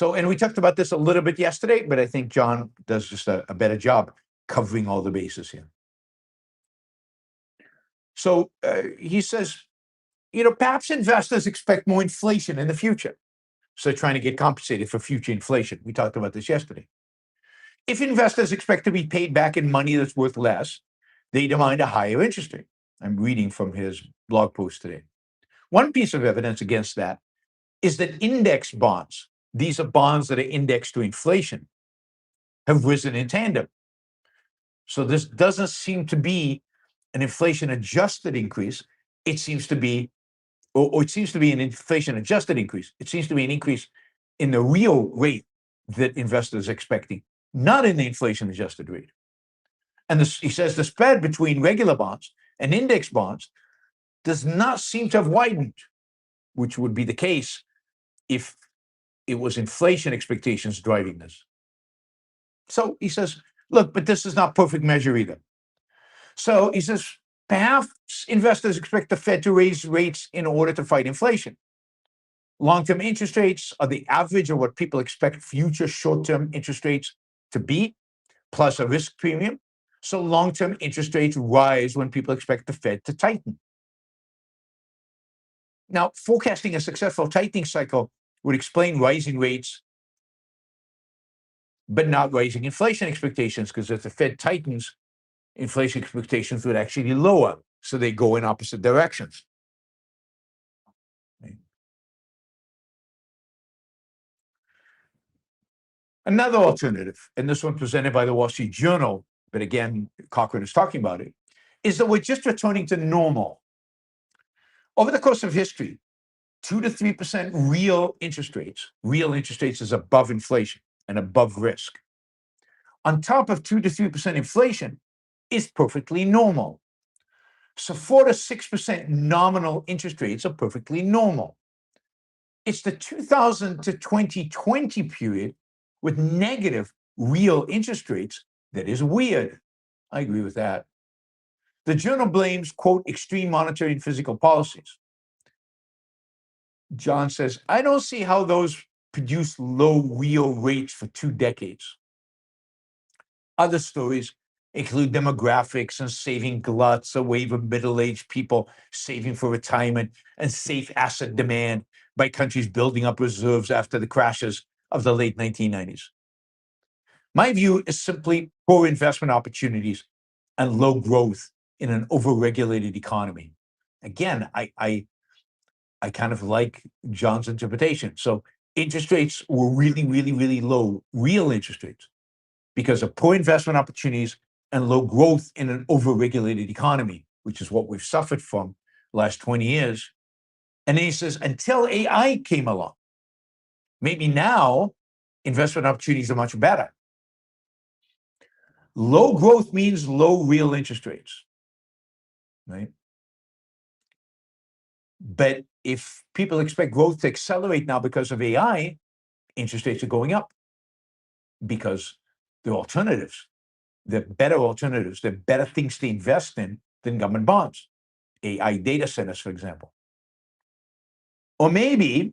and we talked about this a little bit yesterday, but I think John does just a better job covering all the bases here. So he says, perhaps investors expect more inflation in the future. So trying to get compensated for future inflation. We talked about this yesterday. If investors expect to be paid back in money that's worth less, they demand a higher interest rate. I'm reading from his blog post today. One piece of evidence against that is that index bonds, these are bonds that are indexed to inflation, have risen in tandem. So this doesn't seem to be an inflation-adjusted increase. It seems to be, or it seems to be an inflation-adjusted increase. It seems to be an increase in the real rate that investors are expecting, not in the inflation-adjusted rate. And he says the spread between regular bonds and index bonds does not seem to have widened, which would be the case if it was inflation expectations driving this. So he says, look, but this is not perfect measure either. So he says, perhaps investors expect the Fed to raise rates in order to fight inflation. Long-term interest rates are the average of what people expect future short-term interest rates to be, plus a risk premium. So long-term interest rates rise when people expect the Fed to tighten. Now, forecasting a successful tightening cycle would explain rising rates, but not rising inflation expectations, because if the Fed tightens, inflation expectations would actually lower. So they go in opposite directions. Another alternative, and this one presented by the Wall Street Journal, but again, Cochrane is talking about it, is that we're just returning to normal. Over the course of history, 2 to 3% real interest rates is above inflation and above risk. On top of 2 to 3% inflation is perfectly normal. So 4 to 6% nominal interest rates are perfectly normal. It's the 2000 to 2020 period with negative real interest rates that is weird. I agree with that. The journal blames, quote, extreme monetary and physical policies. John says, I don't see how those produce low real rates for 2 decades. Other stories include demographics and saving gluts, a wave of middle-aged people saving for retirement, and safe asset demand by countries building up reserves after the crashes of the late 1990s. My view is simply poor investment opportunities and low growth in an overregulated economy. Again, I kind of like John's interpretation. So interest rates were really, really, really low, real interest rates, because of poor investment opportunities and low growth in an overregulated economy, which is what we've suffered from the last 20 years. And then he says, until AI came along, maybe now investment opportunities are much better. Low growth means low real interest rates, right? But if people expect growth to accelerate now because of AI, interest rates are going up because there are alternatives. There are better alternatives. There are better things to invest in than government bonds. AI data centers, for example. Or maybe,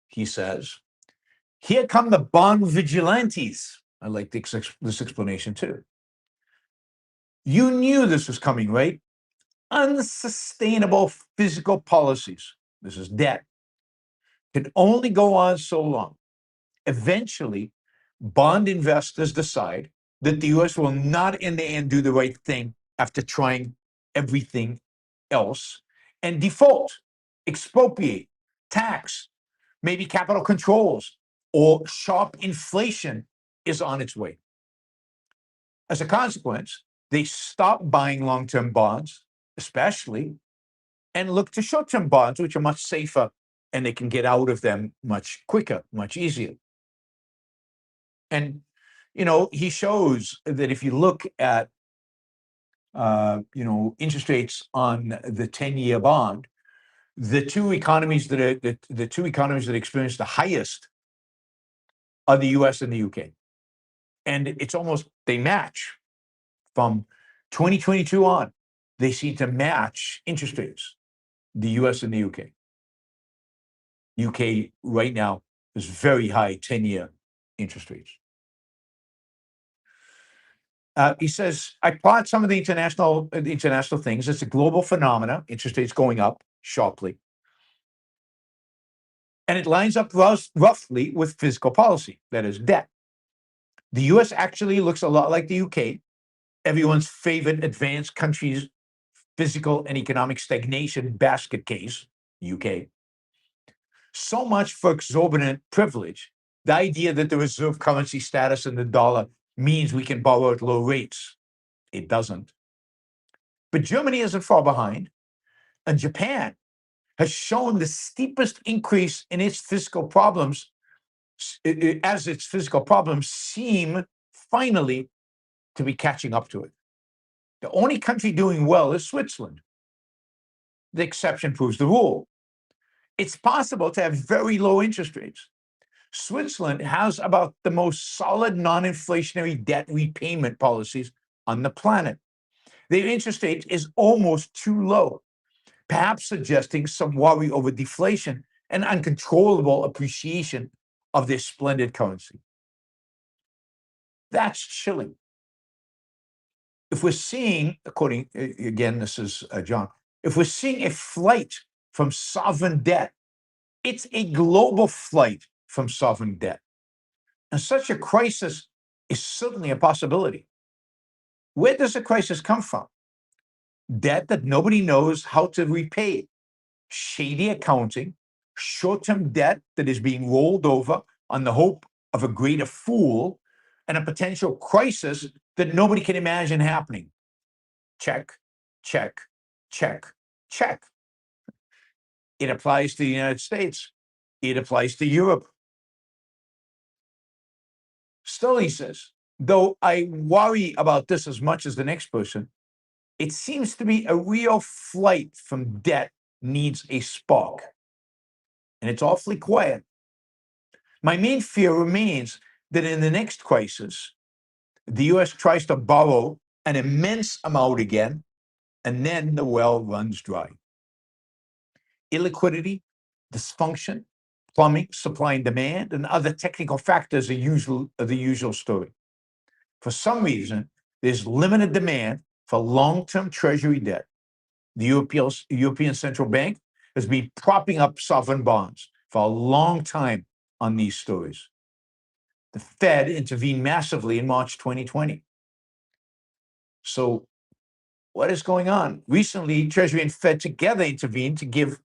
he says, here come the bond vigilantes. I like this explanation too. You knew this was coming, right? Unsustainable physical policies, this is debt, can only go on so long. Eventually, bond investors decide that the US will not in the end do the right thing after trying everything else and default, expropriate, tax, maybe capital controls, or sharp inflation is on its way. As a consequence, they stop buying long-term bonds, especially, and look to short-term bonds, which are much safer and they can get out of them much quicker, much easier. And, he shows that if you look at, interest rates on the 10-year bond, the two economies that experience the highest are the US and the UK. And it's almost, they match from 2022 on. they seem to match interest rates, the US and the UK. UK right now is very high 10-year interest rates. He says, I plot some of the international things. It's a global phenomena, interest rates going up sharply. And it lines up roughly with fiscal policy, that is debt. The US actually looks a lot like the UK, everyone's favorite advanced country's physical and economic stagnation basket case, UK. So much for exorbitant privilege. The idea that the reserve currency status in the dollar means we can borrow at low rates. It doesn't. But Germany isn't far behind, and Japan has shown the steepest increase in its fiscal problems as its physical problems seem finally to be catching up to it. The only country doing well is Switzerland. The exception proves the rule. It's possible to have very low interest rates. Switzerland has about the most solid non-inflationary debt repayment policies on the planet. Their interest rate is almost too low, perhaps suggesting some worry over deflation and uncontrollable appreciation of their splendid currency. That's chilling. If we're seeing, according, again, this is John, if we're seeing a flight from sovereign debt, it's a global flight from sovereign debt. And such a crisis is certainly a possibility. Where does the crisis come from? Debt that nobody knows how to repay, shady accounting, short-term debt that is being rolled over on the hope of a greater fool, and a potential crisis that nobody can imagine happening. Check, check, check, check. It applies to the United States. It applies to Europe. Still, he says, though I worry about this as much as the next person, it seems to be a real flight from debt needs a spark. And it's awfully quiet. My main fear remains that in the next crisis, the US tries to borrow an immense amount again, and then the well runs dry. Illiquidity, dysfunction, plumbing, supply and demand, and other technical factors are the usual story. For some reason, there's limited demand for long-term Treasury debt. The European Central Bank has been propping up sovereign bonds for a long time on these stories. The Fed intervened massively in March 2020. So what is going on? Recently, Treasury and Fed together intervened to give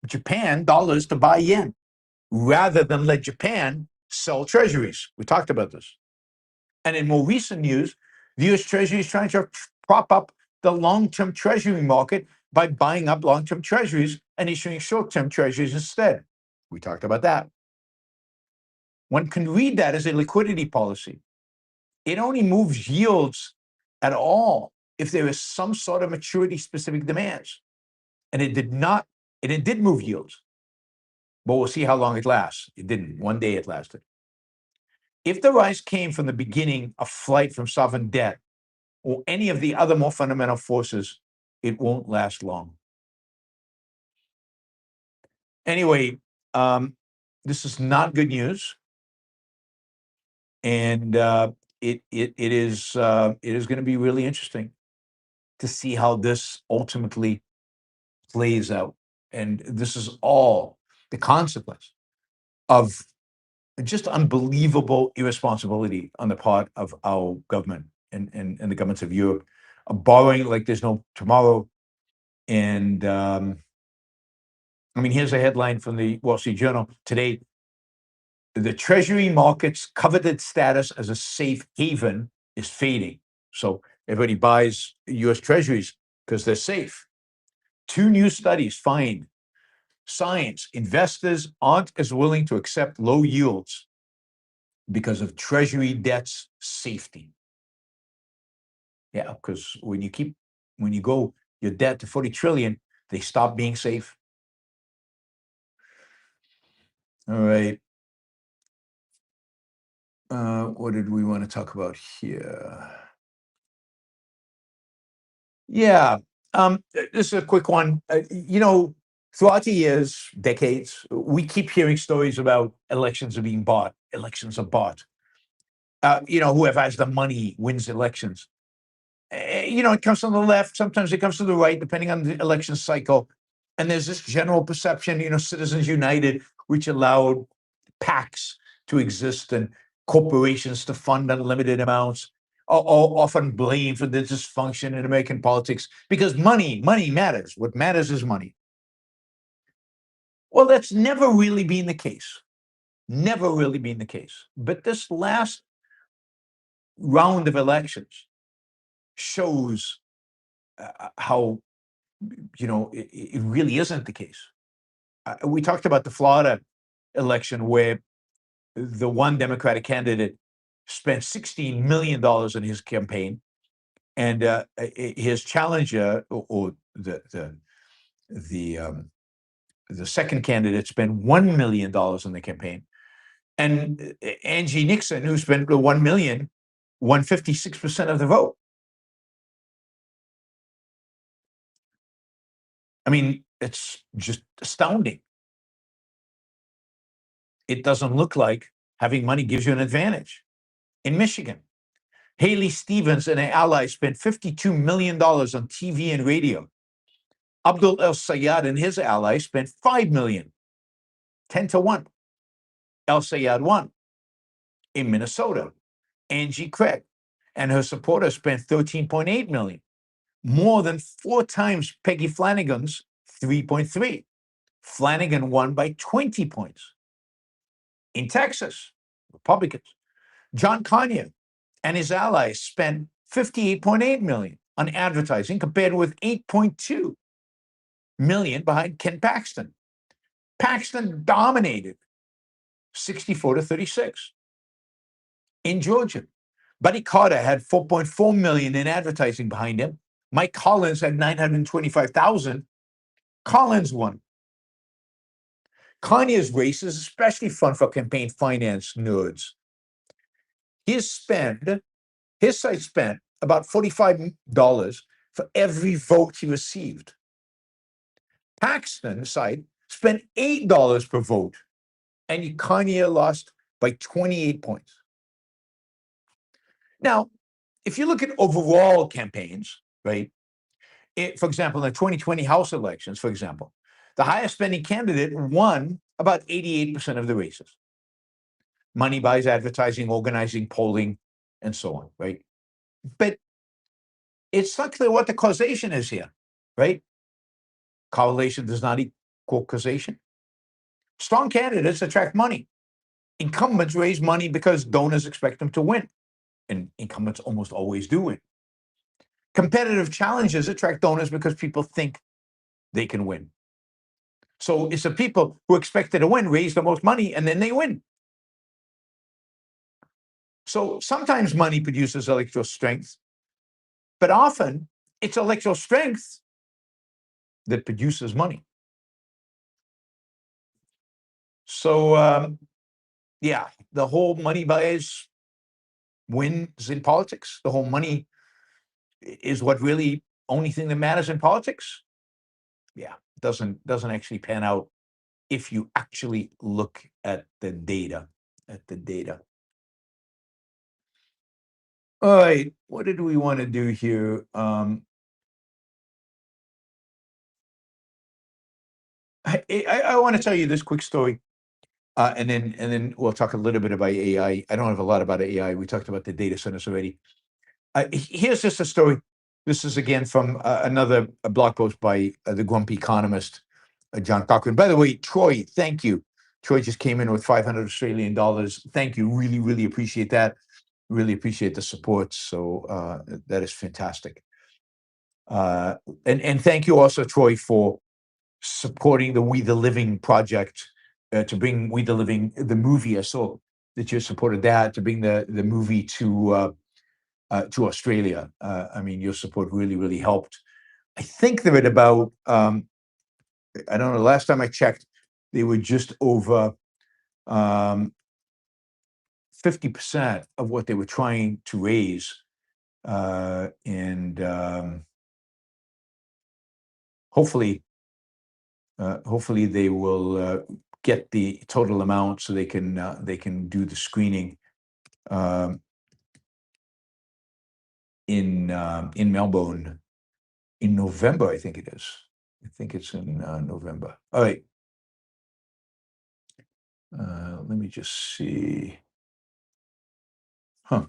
Japan dollars to buy yen, rather than let Japan sell treasuries. We talked about this. And in more recent news, the US Treasury is trying to prop up the long-term treasury market by buying up long-term treasuries and issuing short-term treasuries instead. We talked about that. One can read that as a liquidity policy. It only moves yields at all if there is some sort of maturity-specific demands. And it did move yields. But we'll see how long it lasts. It didn't. One day it lasted. If the rise came from the beginning of flight from sovereign debt or any of the other more fundamental forces, it won't last long. Anyway, this is not good news, and it is going to be really interesting to see how this ultimately plays out. And this is all the consequence of just unbelievable irresponsibility on the part of our government and the governments of Europe, borrowing like there's no tomorrow. And I mean, here's a headline from the Wall Street Journal today. The Treasury market's coveted status as a safe haven is fading. So everybody buys US Treasuries because they're safe. Two new studies find signs investors aren't as willing to accept low yields because of Treasury debt's safety. Yeah, because when you go your debt to 40 trillion, they stop being safe. All right. What did we want to talk about here? Yeah, This is a quick one. Throughout the years, decades, we keep hearing stories about elections are being bought. Elections are bought. Whoever has the money wins elections. It comes from the left. Sometimes it comes from the right, depending on the election cycle. And there's this general perception, Citizens United, which allowed PACs to exist and corporations to fund unlimited amounts, are often blamed for the dysfunction in American politics because money matters. What matters is money. Well, that's never really been the case. Never really been the case. But this last round of elections shows how, it really isn't the case. We talked about the Florida election where the one Democratic candidate spent $16 million in his campaign, and his challenger, or the second candidate, spent $1 million in the campaign, and Angie Nixon, who spent the $1 million, won 56% of the vote. I mean, it's just astounding. It doesn't look like having money gives you an advantage. In Michigan, Haley Stevens and her allies spent $52 million on TV and radio. Abdul El Sayed and his allies spent $5 million, 10-1. El Sayed won. In Minnesota, Angie Craig and her supporters spent $13.8 million, more than 4 times Peggy Flanagan's $3.3. Flanagan won by 20 points. In Texas, Republicans, John Conyers and his allies spent $58.8 million on advertising, compared with $8.2 million behind Ken Paxton. Paxton dominated 64-36. In Georgia, Buddy Carter had $4.4 million in advertising behind him. Mike Collins had $925,000. Collins won. Conyers' race is especially fun for campaign finance nerds. His site spent about $45 for every vote he received. Paxton's site spent $8 per vote, and Conyers lost by 28 points. Now, if you look at overall campaigns, right? For example, in the 2020 House elections, for example, the highest spending candidate won about 88% of the races. Money buys advertising, organizing, polling, and so on, right? But it's not clear what the causation is here, right? Correlation does not equal causation. Strong candidates attract money. Incumbents raise money because donors expect them to win, and incumbents almost always do win. Competitive challenges attract donors because people think they can win. So it's the people who expected to win raise the most money, and then they win. So sometimes money produces electoral strength, but often it's electoral strength that produces money. So, the whole money buys wins in politics. The whole money is what really only thing that matters in politics. Yeah, doesn't actually pan out if you actually look at the data. All right, what did we want to do here? I want to tell you this quick story, and then we'll talk a little bit about AI. I don't have a lot about AI. We talked about the data centers already. Here's just a story. This is again from another blog post by the grumpy economist, John Cochrane. By the way, Troy, thank you. Troy just came in with 500 Australian dollars. Thank you. Really, really appreciate that. Really appreciate the support. So that is fantastic. And thank you also, Troy, for supporting the We the Living project to bring We the Living, the movie. I saw that you supported that to bring the movie to Australia. I mean, your support really, really helped. I think they're at about, I don't know, last time I checked, they were just over 50% of what they were trying to raise. And hopefully they will get the total amount so they can do the screening in Melbourne in November, I think it is. I think it's in November. All right. Let me just see. All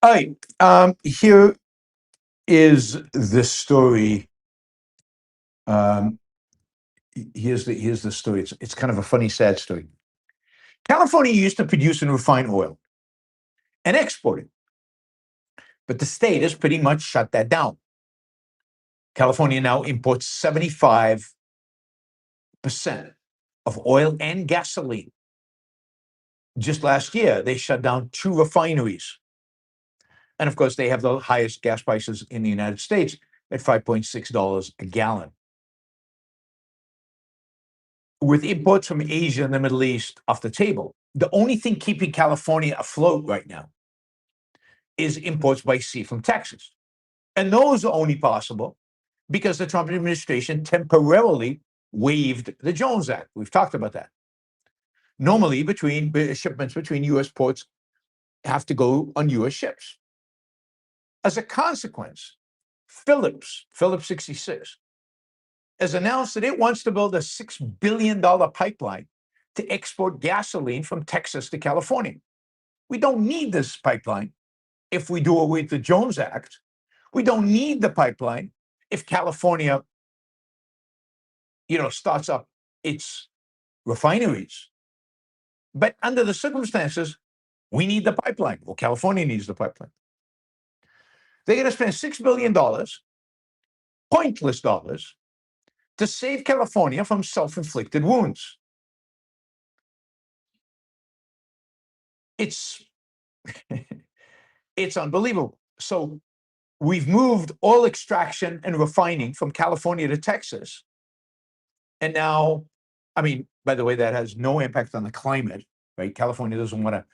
right. Here is the story. Here's the story. It's kind of a funny, sad story. California used to produce and refine oil and export it, but the state has pretty much shut that down. California now imports 75% of oil and gasoline. Just last year, they shut down 2 refineries. And of course, they have the highest gas prices in the United States at $5.6 a gallon. With imports from Asia and the Middle East off the table, the only thing keeping California afloat right now is imports by sea from Texas. And those are only possible because the Trump administration temporarily waived the Jones Act. We've talked about that. Normally, shipments between U.S. ports have to go on U.S. ships. As a consequence, Phillips 66, has announced that it wants to build a $6 billion pipeline to export gasoline from Texas to California. We don't need this pipeline if we do away with the Jones Act. We don't need the pipeline if California, starts up its refineries. But under the circumstances, we need the pipeline. Well, California needs the pipeline. They're going to spend $6 billion, pointless dollars, to save California from self-inflicted wounds. It's unbelievable. So we've moved oil extraction and refining from California to Texas. And now, by the way, that has no impact on the climate, right? California doesn't want to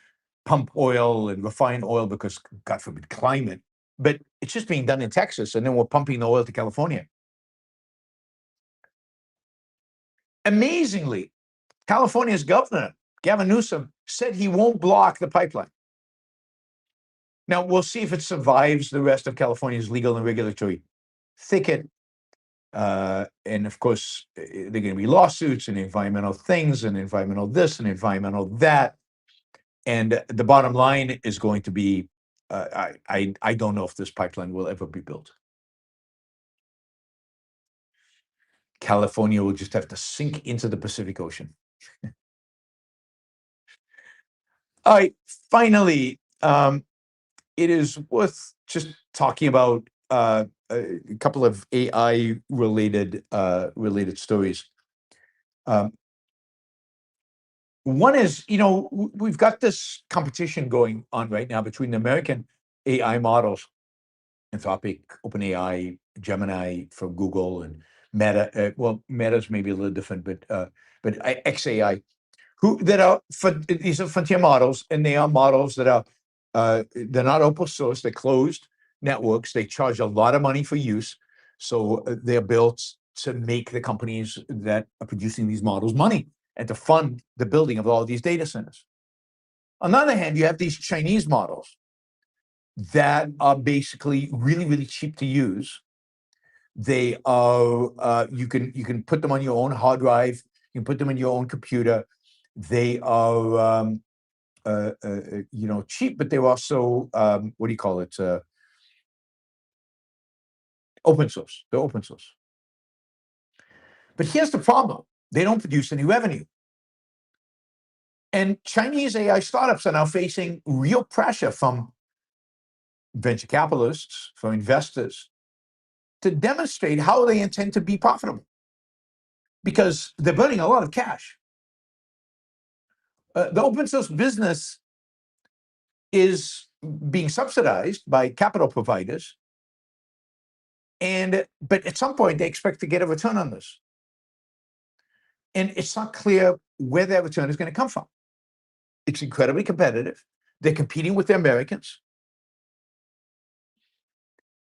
pump oil and refine oil because, God forbid, climate. But it's just being done in Texas, and then we're pumping the oil to California. Amazingly, California's governor, Gavin Newsom, said he won't block the pipeline. Now, we'll see if it survives the rest of California's legal and regulatory thicket. And of course, there are going to be lawsuits and environmental things and environmental this and environmental that. And the bottom line is going to be, I don't know if this pipeline will ever be built. California will just have to sink into the Pacific Ocean. All right, finally, it is worth just talking about a couple of AI related stories. One is, we've got this competition going on right now between the American AI models, Anthropic, OpenAI, Gemini from Google, and Meta. Meta's maybe a little different, but XAI, these are frontier models, and they are models that are they're not open source. They're closed networks. They charge a lot of money for use, so they're built to make the companies that are producing these models money and to fund the building of all of these data centers. On the other hand, you have these Chinese models that are basically really, really cheap to use. They are you can put them on your own hard drive. You can put them in your own computer. They are cheap, but they're also what do you call it? Open source. They're open source. But here's the problem: they don't produce any revenue. And Chinese AI startups are now facing real pressure from venture capitalists, from investors, to demonstrate how they intend to be profitable, because they're burning a lot of cash. The open source business is being subsidized by capital providers, but at some point they expect to get a return on this. And it's not clear where that return is going to come from. It's incredibly competitive. They're competing with the Americans.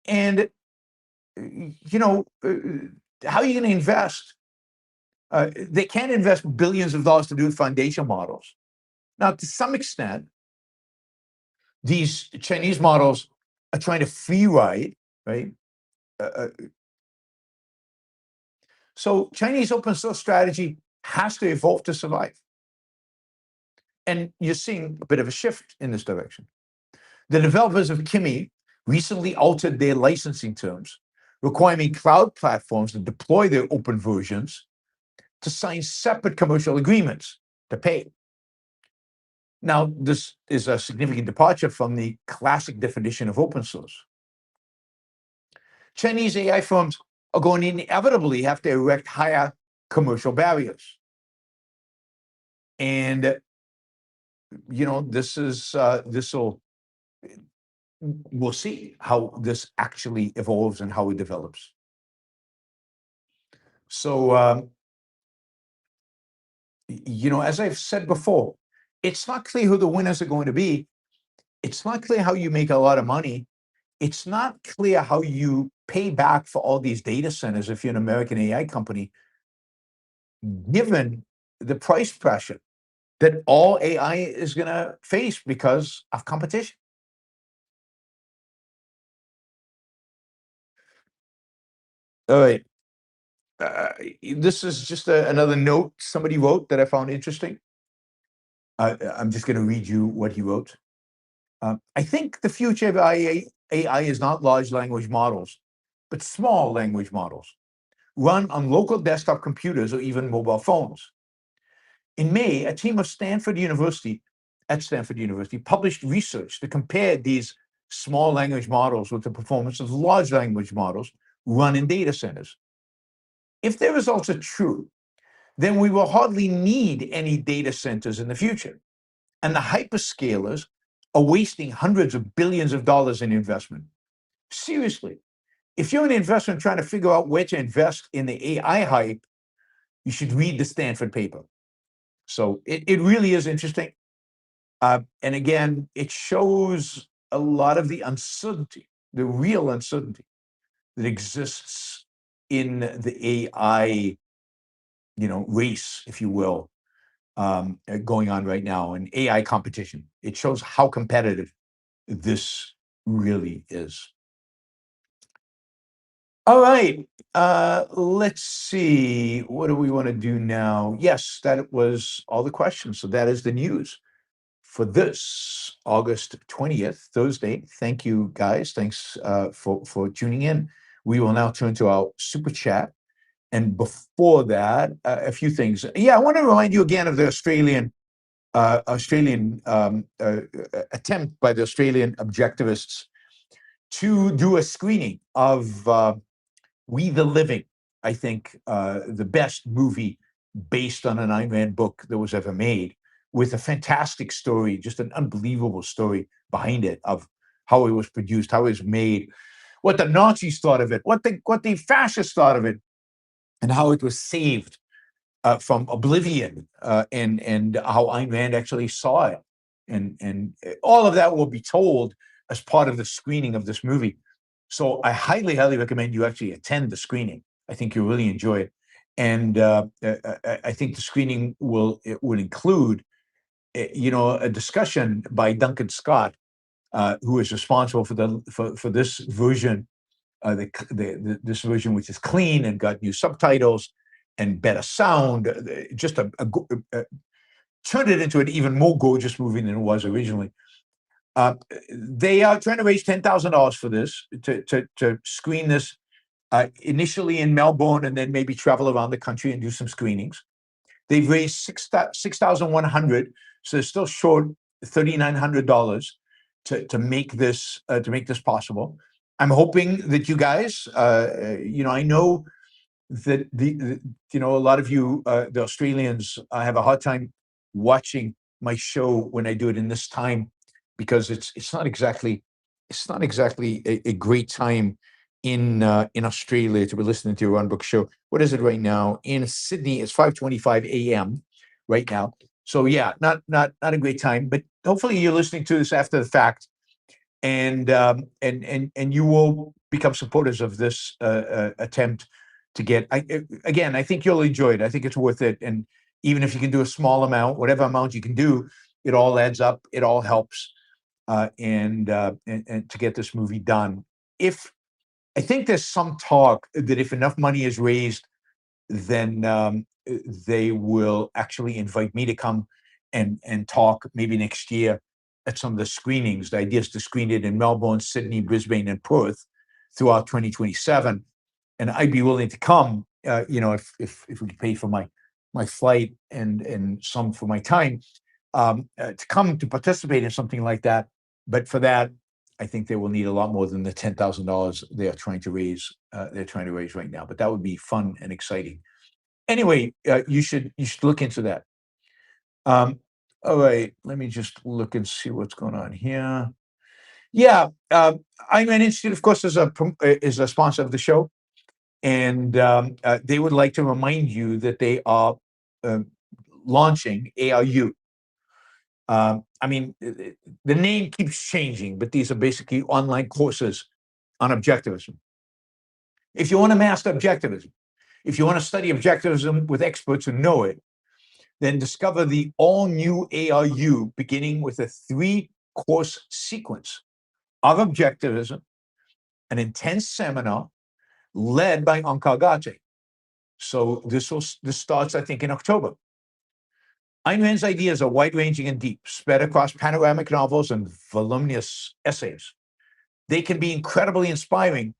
And, how are you going to invest? They can't invest billions of dollars to do foundation models. Now, to some extent, these Chinese models are trying to free ride, right? So Chinese open source strategy has to evolve to survive. And you're seeing a bit of a shift in this direction. The developers of Kimi recently altered their licensing terms, requiring cloud platforms to deploy their open versions to sign separate commercial agreements to pay. Now, this is a significant departure from the classic definition of open source. Chinese AI firms are going to inevitably have to erect higher commercial barriers. And, we'll see how this actually evolves and how it develops. So, as I've said before, it's not clear who the winners are going to be. It's not clear how you make a lot of money. It's not clear how you pay back for all these data centers if you're an American AI company, given the price pressure that all AI is going to face because of competition. All right. This is just another note somebody wrote that I found interesting. I'm just going to read you what he wrote. I think the future of AI is not large language models, but small language models run on local desktop computers or even mobile phones. In May, a team at Stanford University published research to compare these small language models with the performance of large language models run in data centers. If their results are true, then we will hardly need any data centers in the future. And the hyperscalers are wasting hundreds of billions of dollars in investment. Seriously, if you're an investor trying to figure out where to invest in the AI hype, you should read the Stanford paper. So it really is interesting. And again, it shows a lot of the uncertainty, the real uncertainty that exists in the AI, race, if you will, going on right now, in AI competition. It shows how competitive this really is. All right. Let's see. What do we want to do now? Yes, that was all the questions. So that is the news for this August 20th, Thursday. Thank you, guys. Thanks for tuning in. We will now turn to our super chat. And before that, a few things. Yeah, I want to remind you again of the Australian attempt by the Australian objectivists to do a screening of We the Living, I think the best movie based on an Ayn Rand book that was ever made, with a fantastic story, just an unbelievable story behind it of how it was produced, how it was made, what the Nazis thought of it, what the fascists thought of it, and how it was saved from oblivion, and how Ayn Rand actually saw it. And all of that will be told as part of the screening of this movie. So I highly, highly recommend you actually attend the screening. I think you'll really enjoy it. And I think the screening will include, a discussion by Duncan Scott, who is responsible for this version, this version which is clean and got new subtitles and better sound, just turned it into an even more gorgeous movie than it was originally. They are trying to raise $10,000 for this, to screen this initially in Melbourne and then maybe travel around the country and do some screenings. They've raised $6,100, so they're still short $3,900 to make this possible. I'm hoping that you guys, I know that a lot of you, the Australians, have a hard time watching my show when I do it in this time, because it's not exactly a great time in Australia to be listening to your Yaron Brook show. What is it right now in Sydney? It's 5:25 a.m. right now. So yeah, not a great time. But hopefully you're listening to this after the fact, and you will become supporters of this attempt to get. Again, I think you'll enjoy it. I think it's worth it. And even if you can do a small amount, whatever amount you can do, it all adds up. It all helps, and to get this movie done. If I think there's some talk that if enough money is raised, then they will actually invite me to come and talk maybe next year at some of the screenings. The idea is to screen it in Melbourne, Sydney, Brisbane, and Perth throughout 2027. And I'd be willing to come, if we could pay for my flight and some for my time, to come to participate in something like that. But for that, I think they will need a lot more than the $10,000 they are trying to raise. They're trying to raise right now. But that would be fun and exciting. Anyway, you should look into that. All right, let me just look and see what's going on here. Yeah, Ayn Rand Institute, of course, is a sponsor of the show, and they would like to remind you that they are launching ARU. I mean, the name keeps changing, but these are basically online courses on objectivism. If you want to master objectivism, if you want to study objectivism with experts who know it, then discover the all-new ARU, beginning with a 3-course sequence of objectivism, an intense seminar led by N.Korea. So this starts, I think, in October. Ayn Rand's ideas are wide-ranging and deep, spread across panoramic novels and voluminous essays. They can be incredibly inspiring,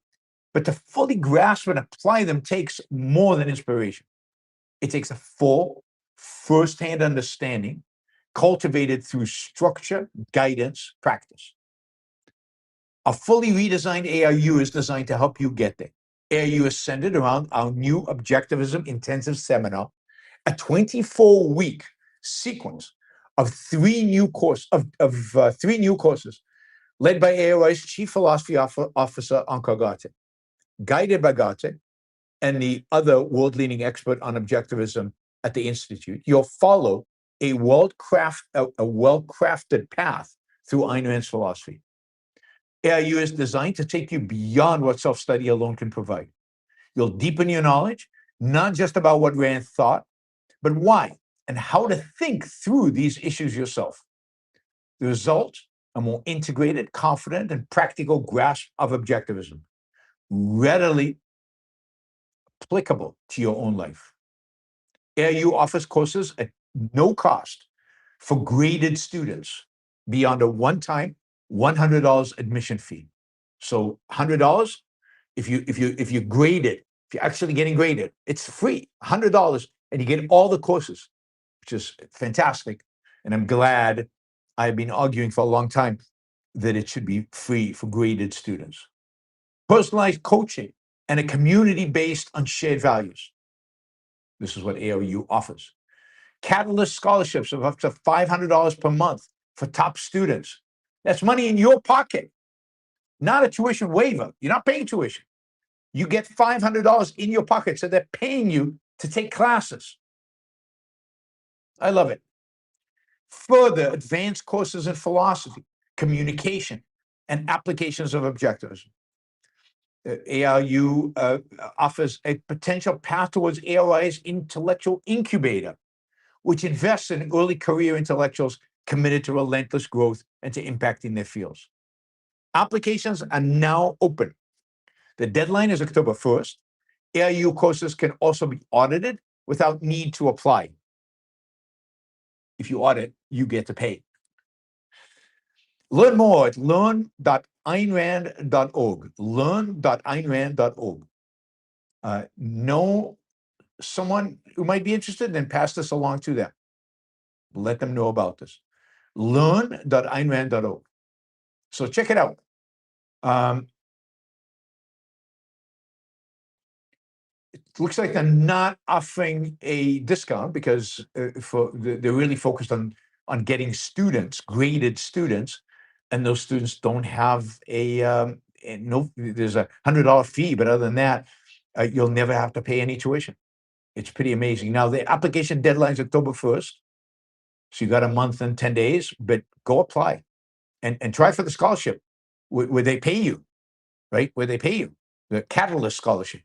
but to fully grasp and apply them takes more than inspiration. It takes a full, first-hand understanding cultivated through structure, guidance, practice. A fully redesigned ARU is designed to help you get there. ARU is centered around our new Objectivism Intensive Seminar, a 24-week sequence of three new courses led by ARI's Chief Philosophy Officer, N.Korea, guided by Gate and the other world-leading expert on objectivism at the Institute. You'll follow a well-crafted path through Ayn Rand's philosophy. ARU is designed to take you beyond what self-study alone can provide. You'll deepen your knowledge, not just about what Rand thought, but why and how to think through these issues yourself. The result, a more integrated, confident, and practical grasp of objectivism, readily applicable to your own life. ARU offers courses at no cost for graded students beyond a one-time $100 admission fee. So $100, if you grade it, if you're actually getting graded, it's free, $100, and you get all the courses, which is fantastic. And I'm glad. I've been arguing for a long time that it should be free for graded students. Personalized coaching and a community based on shared values. This is what ARU offers. Catalyst scholarships of up to $500 per month for top students. That's money in your pocket, not a tuition waiver. You're not paying tuition. You get $500 in your pocket, so they're paying you to take classes. I love it. Further advanced courses in philosophy, communication, and applications of objectivism. ARU offers a potential path towards ARI's intellectual incubator, which invests in early career intellectuals committed to relentless growth and to impacting their fields. Applications are now open. The deadline is October 1st. ARU courses can also be audited without need to apply. If you audit, you get to pay. Learn more at learn.aynrand.org. Learn.aynrand.org. Know someone who might be interested, then pass this along to them. Let them know about this. Learn.aynrand.org. So check it out. It looks like they're not offering a discount because they're really focused on getting students, graded students, and those students don't have there's a $100 fee, but other than that, you'll never have to pay any tuition. It's pretty amazing. Now, the application deadline is October 1st, so you got a month and 10 days, but go apply and try for the scholarship where they pay you, right? Where they pay you, the Catalyst scholarship.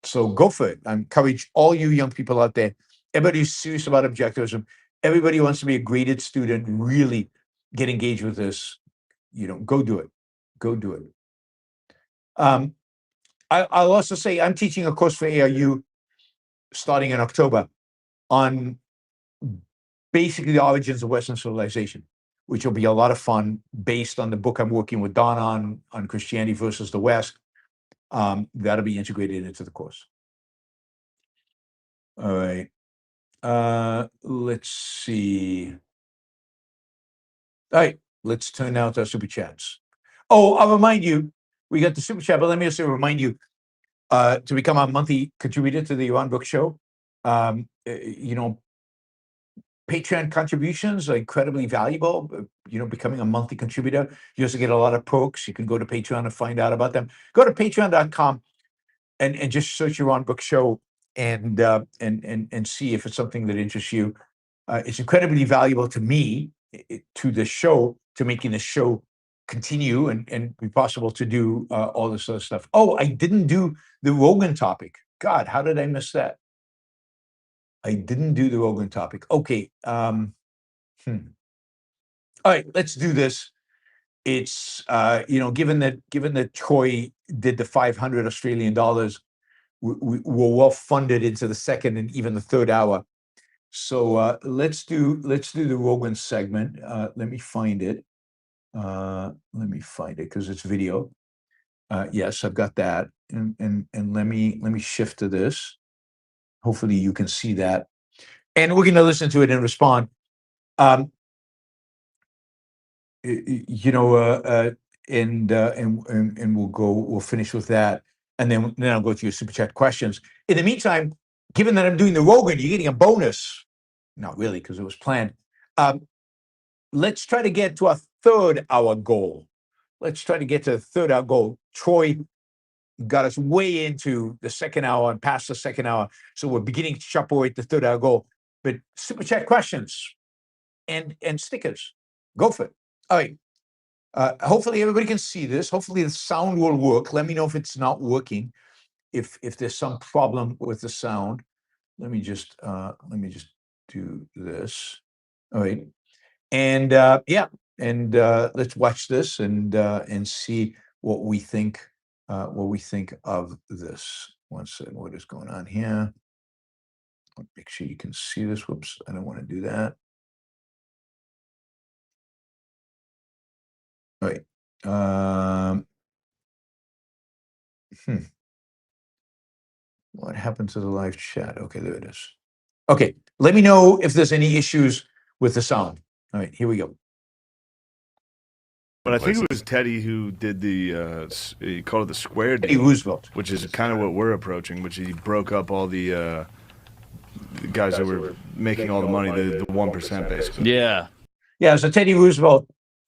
So go for it. I encourage all you young people out there, everybody who's serious about objectivism, everybody who wants to be a graded student, really get engaged with this. Go do it. Go do it. I'll also say I'm teaching a course for ARU starting in October on basically the origins of Western civilization, which will be a lot of fun based on the book I'm working with Don on Christianity versus the West. That'll be integrated into the course. All right. Let's see. All right, let's turn now to our super chats. Oh, I'll remind you, we got the super chat, but let me also remind you to become a monthly contributor to the Yaron Brook Show. Patreon contributions are incredibly valuable. Becoming a monthly contributor, you also get a lot of perks. You can go to Patreon and find out about them. Go to patreon.com and just search Yaron Brook Show and see if it's something that interests you. It's incredibly valuable to me, to the show, to making the show continue and be possible to do all this other stuff. Oh, I didn't do the Rogan topic. God, how did I miss that? I didn't do the Rogan topic. Okay. All right, let's do this. It's given that Troy did the 500 Australian dollars, we're well funded into the second and even the third hour. So let's do the Rogan segment. Let me find it. Because it's video. Yes, I've got that. And let me shift to this. Hopefully you can see that. And we're going to listen to it and respond. And we'll finish with that. And then I'll go to your super chat questions. In the meantime, given that I'm doing the Rogan, you're getting a bonus. Not really, because it was planned. Let's try to get to a third hour goal. Troy got us way into the second hour and past the second hour. So we're beginning to chop away at the third hour goal. But super chat questions and stickers. Go for it. All right. Hopefully everybody can see this. Hopefully the sound will work. Let me know if it's not working. If there's some problem with the sound. Let me just do this. All right. And let's watch this and see what we think of this. One second, what is going on here? Make sure you can see this. Whoops, I don't want to do that. All right. What happened to the live chat? Okay, there it is. Okay, let me know if there's any issues with the sound. All right, here we go. But I think it was Teddy who did he called it the square deal. Teddy Roosevelt. Which is kind of what we're approaching, which he broke up all the guys that were making all the money, the 1% basically. Yeah. Yeah, so Teddy Roosevelt,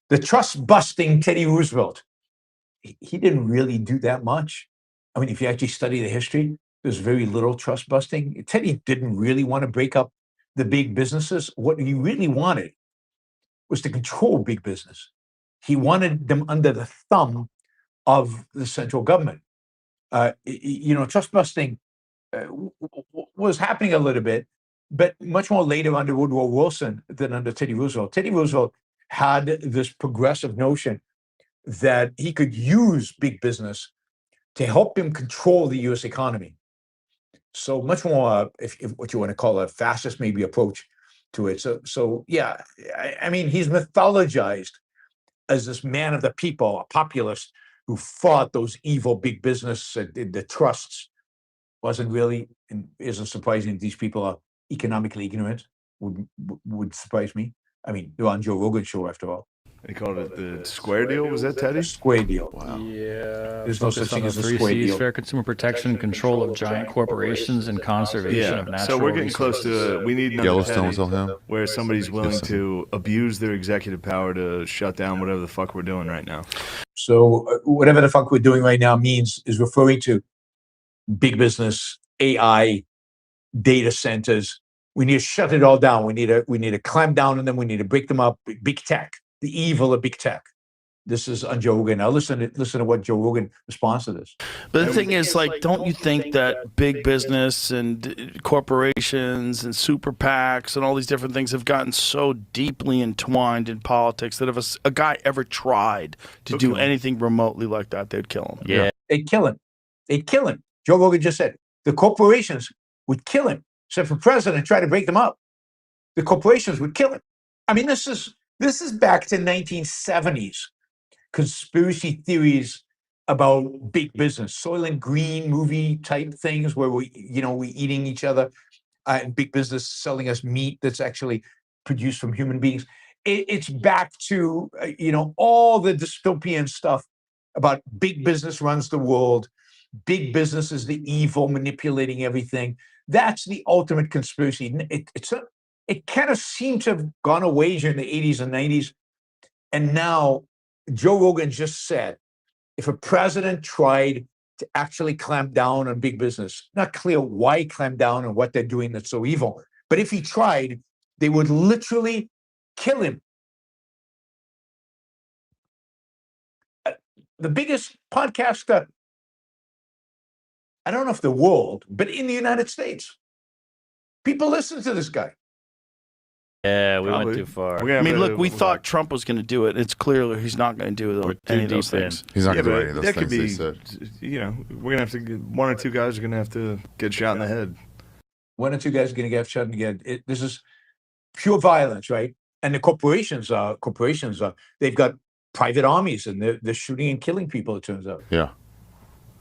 the trust-busting Teddy Roosevelt, he didn't really do that much. I mean, if you actually study the history, there's very little trust-busting. Teddy didn't really want to break up the big businesses. What he really wanted was to control big business. He wanted them under the thumb of the central government. Trust-busting was happening a little bit, but much more later under Woodrow Wilson than under Teddy Roosevelt. Teddy Roosevelt had this progressive notion that he could use big business to help him control the U.S. economy. So much more, if what you want to call a fascist maybe approach to it. So yeah, I mean, he's mythologized as this man of the people, a populist who fought those evil big business, the trusts. Wasn't really, and isn't surprising these people are economically ignorant. Would surprise me. I mean, they're on Joe Rogan show after all. He called it the square deal. Was that Teddy? Square deal. Wow. Yeah. There's no such thing as a three square C's: deal. fair consumer protection, control of giant corporations, and conservation of natural So we're getting close to. We need another Yellowstone Teddy, somehow. where somebody's willing to abuse their executive power to shut down whatever the fuck we're doing right now. So whatever the fuck we're doing right now is referring to big business, AI, data centers. We need to shut it all down. We need to clamp down on them. We need to break them up. Big tech, the evil of big tech. This is on Joe Rogan. Now listen to what Joe Rogan responds to this. But the thing is, like, don't you think that big business and corporations and super PACs and all these different things have gotten so deeply entwined in politics that if a guy ever tried to do anything remotely like that, they'd kill him? Yeah. They'd kill him. They'd kill him. Joe Rogan just said the corporations would kill him. So if a president tried to break them up, the corporations would kill him. I mean, this is back to 1970s conspiracy theories about big business, Soylent Green movie type things where we eating each other, and big business selling us meat that's actually produced from human beings. It's back to all the dystopian stuff about big business runs the world. Big business is the evil manipulating everything. That's the ultimate conspiracy. It kind of seemed to have gone away during the 80s and 90s. And now Joe Rogan just said, if a president tried to actually clamp down on big business, not clear why clamp down on what they're doing that's so evil, but if he tried, they would literally kill him. The biggest podcaster, I don't know if the world, but in the United States, people listen to this guy. Yeah, we Probably. went too far. I mean, look, we thought Trump was going to do it. It's clear he's not going to do any of those deep in. things. He's not Yeah, going to do but any of those that things could they be, said. we're gonna have to get one or two guys are gonna have to get shot in the head. One or two guys are going to get shot again. This is pure violence, right? And the corporations are they've got private armies and they're shooting and killing people, it turns out. Yeah.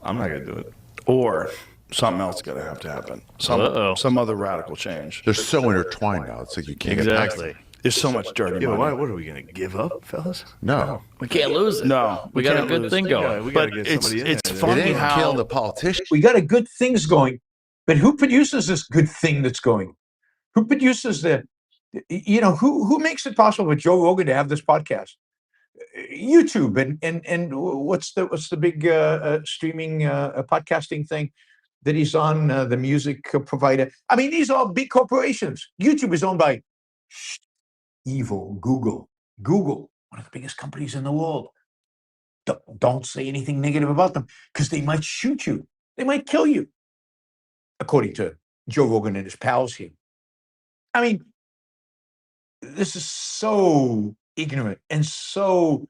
I'm not gonna do it. Or something else got to have to happen. Some other radical change. They're so intertwined now. It's like you can't get past Exactly. it. There's so much dirty Yeah, money. what are we gonna give up, fellas? No. We can't lose it. No, we got a can't good lose. thing Yeah, going. we But gotta get it's somebody in there. funny It ain't how killing the politicians. We got a good things going, but who produces this good thing that's going? Who produces who makes it possible for Joe Rogan to have this podcast? YouTube and what's the big streaming podcasting thing that he's on, the music provider? I mean, these are all big corporations. YouTube is owned by evil Google, one of the biggest companies in the world. Don't say anything negative about them because they might shoot you. They might kill you, according to Joe Rogan and his pals here. I mean, this is so ignorant and so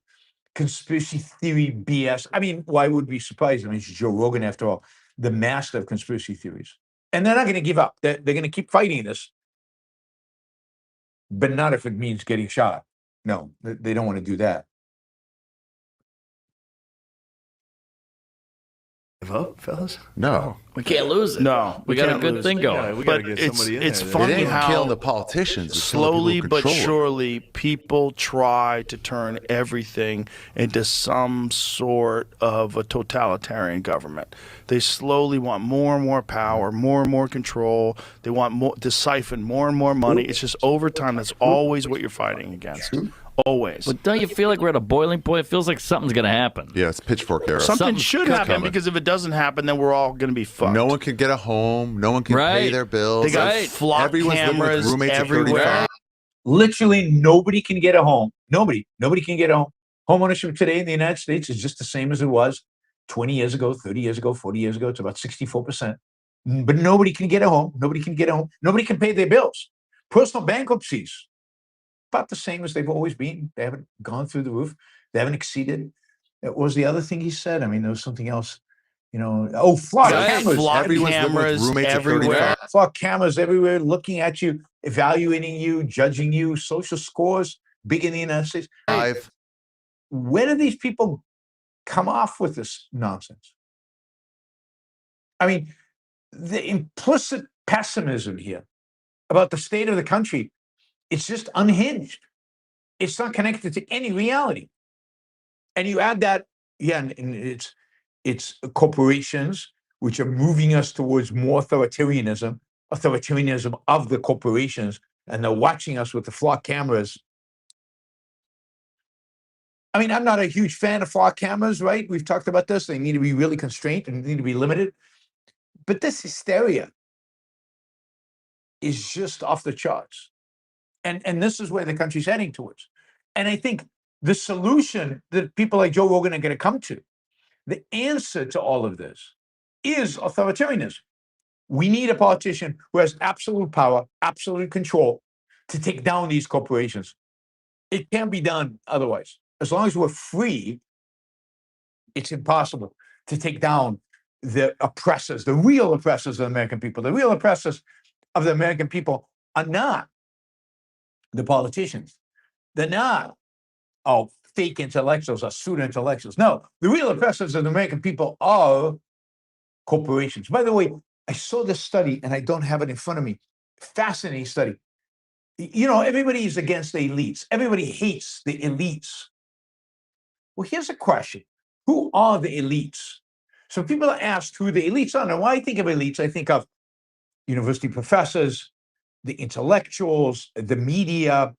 conspiracy theory BS. I mean, why would we be surprised? I mean, it's Joe Rogan, after all, the master of conspiracy theories. And they're not going to give up. They're going to keep fighting this, but not if it means getting shot. No, they don't want to do that. Give up, fellas? No. We can't lose it. No, we got a can't good lose. thing Yeah, going. we gotta But get somebody in it's there. It funny ain't how killing the politicians. It's killing the slowly people who but control it. surely people try to turn everything into some sort of a totalitarian government. They slowly want more and more power, more and more control. They want to siphon more and more money. It's just over time. That's always what you're fighting against. Always. But don't you feel like we're at a boiling point? It feels like something's going to happen. Yeah, it's pitchfork era. Something something's should happen coming. because if it doesn't happen, then we're all going to be fucked. No one can get a home. No one can pay Right. their bills. They got Right. flock Everyone's living with cameras roommates at everywhere. 35. Literally nobody can get a home. Nobody can get a home. Home ownership today in the United States is just the same as it was 20 years ago, 30 years ago, 40 years ago. It's about 64%. But nobody can get a home. Nobody can get a home. Nobody can pay their bills. Personal bankruptcies, about the same as they've always been. They haven't gone through the roof. They haven't exceeded. What was the other thing he said? I mean, there was something else. Flock Right. cameras. Flock Everyone's living with cameras roommates at everywhere. 35. Flock cameras everywhere, looking at you, evaluating you, judging you. Social scores, big in the United States. Where do these people come off with this nonsense? I mean, the implicit pessimism here about the state of the country, it's just unhinged. It's not connected to any reality. And you add that, and it's corporations which are moving us towards more authoritarianism of the corporations, and they're watching us with the flock cameras. I mean, I'm not a huge fan of flock cameras, right? We've talked about this. They need to be really constrained and need to be limited. But this hysteria is just off the charts. And this is where the country's heading towards. And I think the solution that people like Joe Rogan are going to come to, the answer to all of this is authoritarianism. We need a politician who has absolute power, absolute control to take down these corporations. It can't be done otherwise. As long as we're free, it's impossible to take down the oppressors, the real oppressors of the American people. The real oppressors of the American people are not the politicians. They're not fake intellectuals or pseudo intellectuals. No, the real oppressors of the American people are corporations. By the way, I saw this study and I don't have it in front of me. Fascinating study. You know, everybody is against the elites. Everybody hates the elites. Well, here's a question. Who are the elites? So people are asked who the elites are. Now, when I think of elites, I think of university professors, the intellectuals, the media,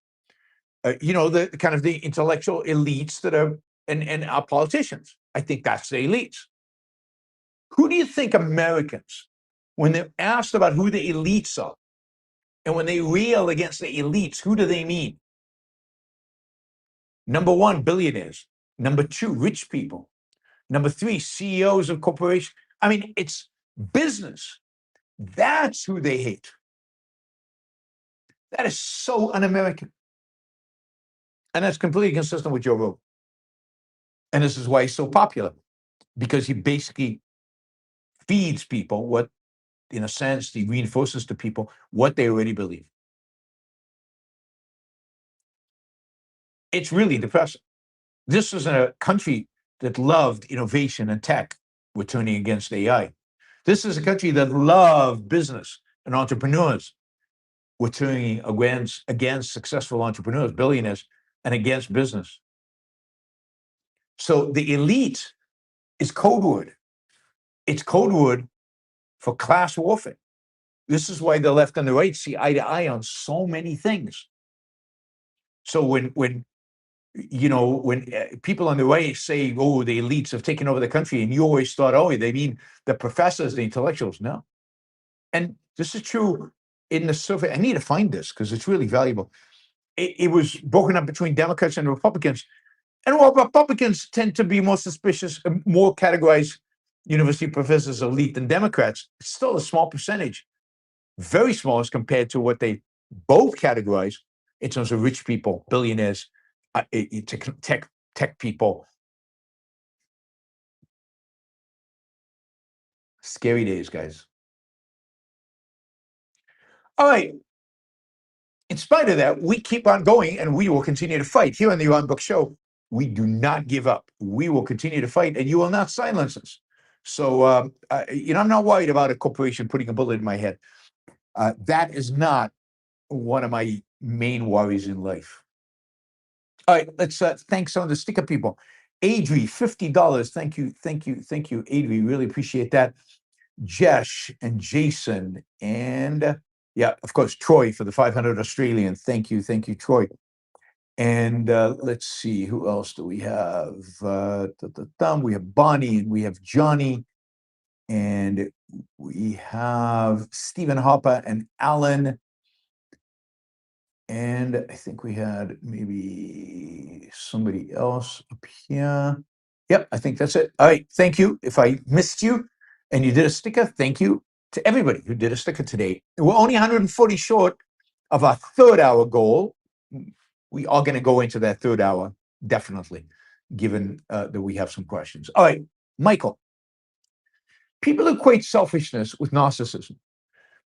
the kind of the intellectual elites that are and our politicians. I think that's the elites. Who do you think Americans, when they're asked about who the elites are, and when they rail against the elites, who do they mean? Number one, billionaires. Number two, rich people. Number three, CEOs of corporations. I mean, it's business. That's who they hate. That is so un-American. And that's completely consistent with Joe Rogan. And this is why he's so popular, because he basically feeds people what, in a sense, he reinforces to people what they already believe. It's really depressing. This was a country that loved innovation and tech. We're turning against AI. This is a country that loved business and entrepreneurs. We're turning against successful entrepreneurs, billionaires, and against business. So the elite is code word. It's code word for class warfare. This is why the left and the right see eye to eye on so many things. So when people on the right say, "Oh, the elites have taken over the country," and you always thought, "Oh, they mean the professors, the intellectuals." No, and this is true in the survey. I need to find this because it's really valuable. It was broken up between Democrats and Republicans. And while Republicans tend to be more suspicious, more categorize university professors elite than Democrats, it's still a small percentage, very small as compared to what they both categorize in terms of rich people, billionaires, tech people. Scary days, guys. All right. In spite of that, we keep on going and we will continue to fight. Here on the Yaron Brook Show, we do not give up. We will continue to fight and you will not silence us. So, I'm not worried about a corporation putting a bullet in my head. That is not one of my main worries in life. All right, let's thank some of the sticker people. Adri, $50. Thank you, Adri. Really appreciate that. Jesh and Jason and of course, Troy for the 500 Australian. Thank you, Troy. And let's see, who else do we have? We have Bonnie and we have Johnny. And we have Stephen Hopper and Alan. And I think we had maybe somebody else up here. Yep, I think that's it. All right, thank you. If I missed you and you did a sticker, thank you to everybody who did a sticker today. We're only 140 short of our third hour goal. We are going to go into that third hour, definitely, given that we have some questions. All right, Michael. People equate selfishness with narcissism.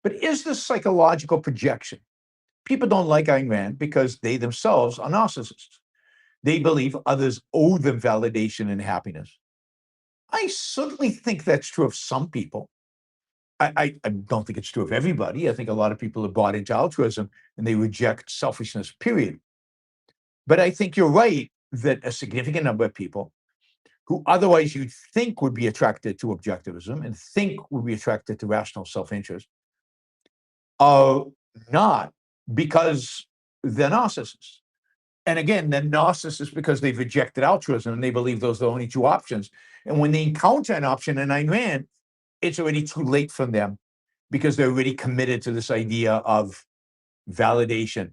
But is this psychological projection? People don't like Ayn Rand because they themselves are narcissists. They believe others owe them validation and happiness. I certainly think that's true of some people. I don't think it's true of everybody. I think a lot of people are bought into altruism and they reject selfishness, period. But I think you're right that a significant number of people who otherwise you'd think would be attracted to objectivism and think would be attracted to rational self-interest are not, because they're narcissists. And again, they're narcissists because they've rejected altruism and they believe those are the only two options. And when they encounter an option in Ayn Rand, it's already too late for them because they're already committed to this idea of validation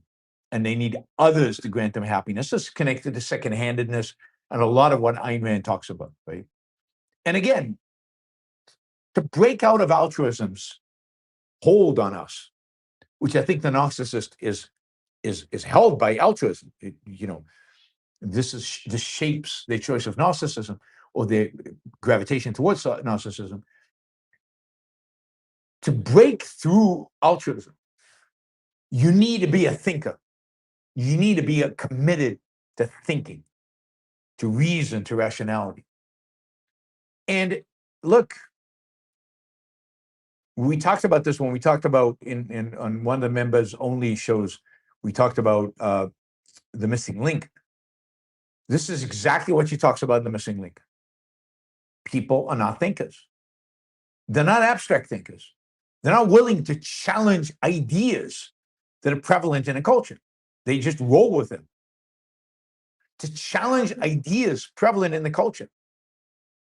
and they need others to grant them happiness. This is connected to second-handedness and a lot of what Ayn Rand talks about, right? And again, to break out of altruism's hold on us, which I think the narcissist is held by altruism. This shapes their choice of narcissism or their gravitation towards narcissism. To break through altruism, you need to be a thinker. You need to be committed to thinking, to reason, to rationality. And look, we talked about this when we talked about on one of the members only shows, we talked about the missing link. This is exactly what she talks about in the missing link. People are not thinkers. They're not abstract thinkers. They're not willing to challenge ideas that are prevalent in a culture. They just roll with them. To challenge ideas prevalent in the culture,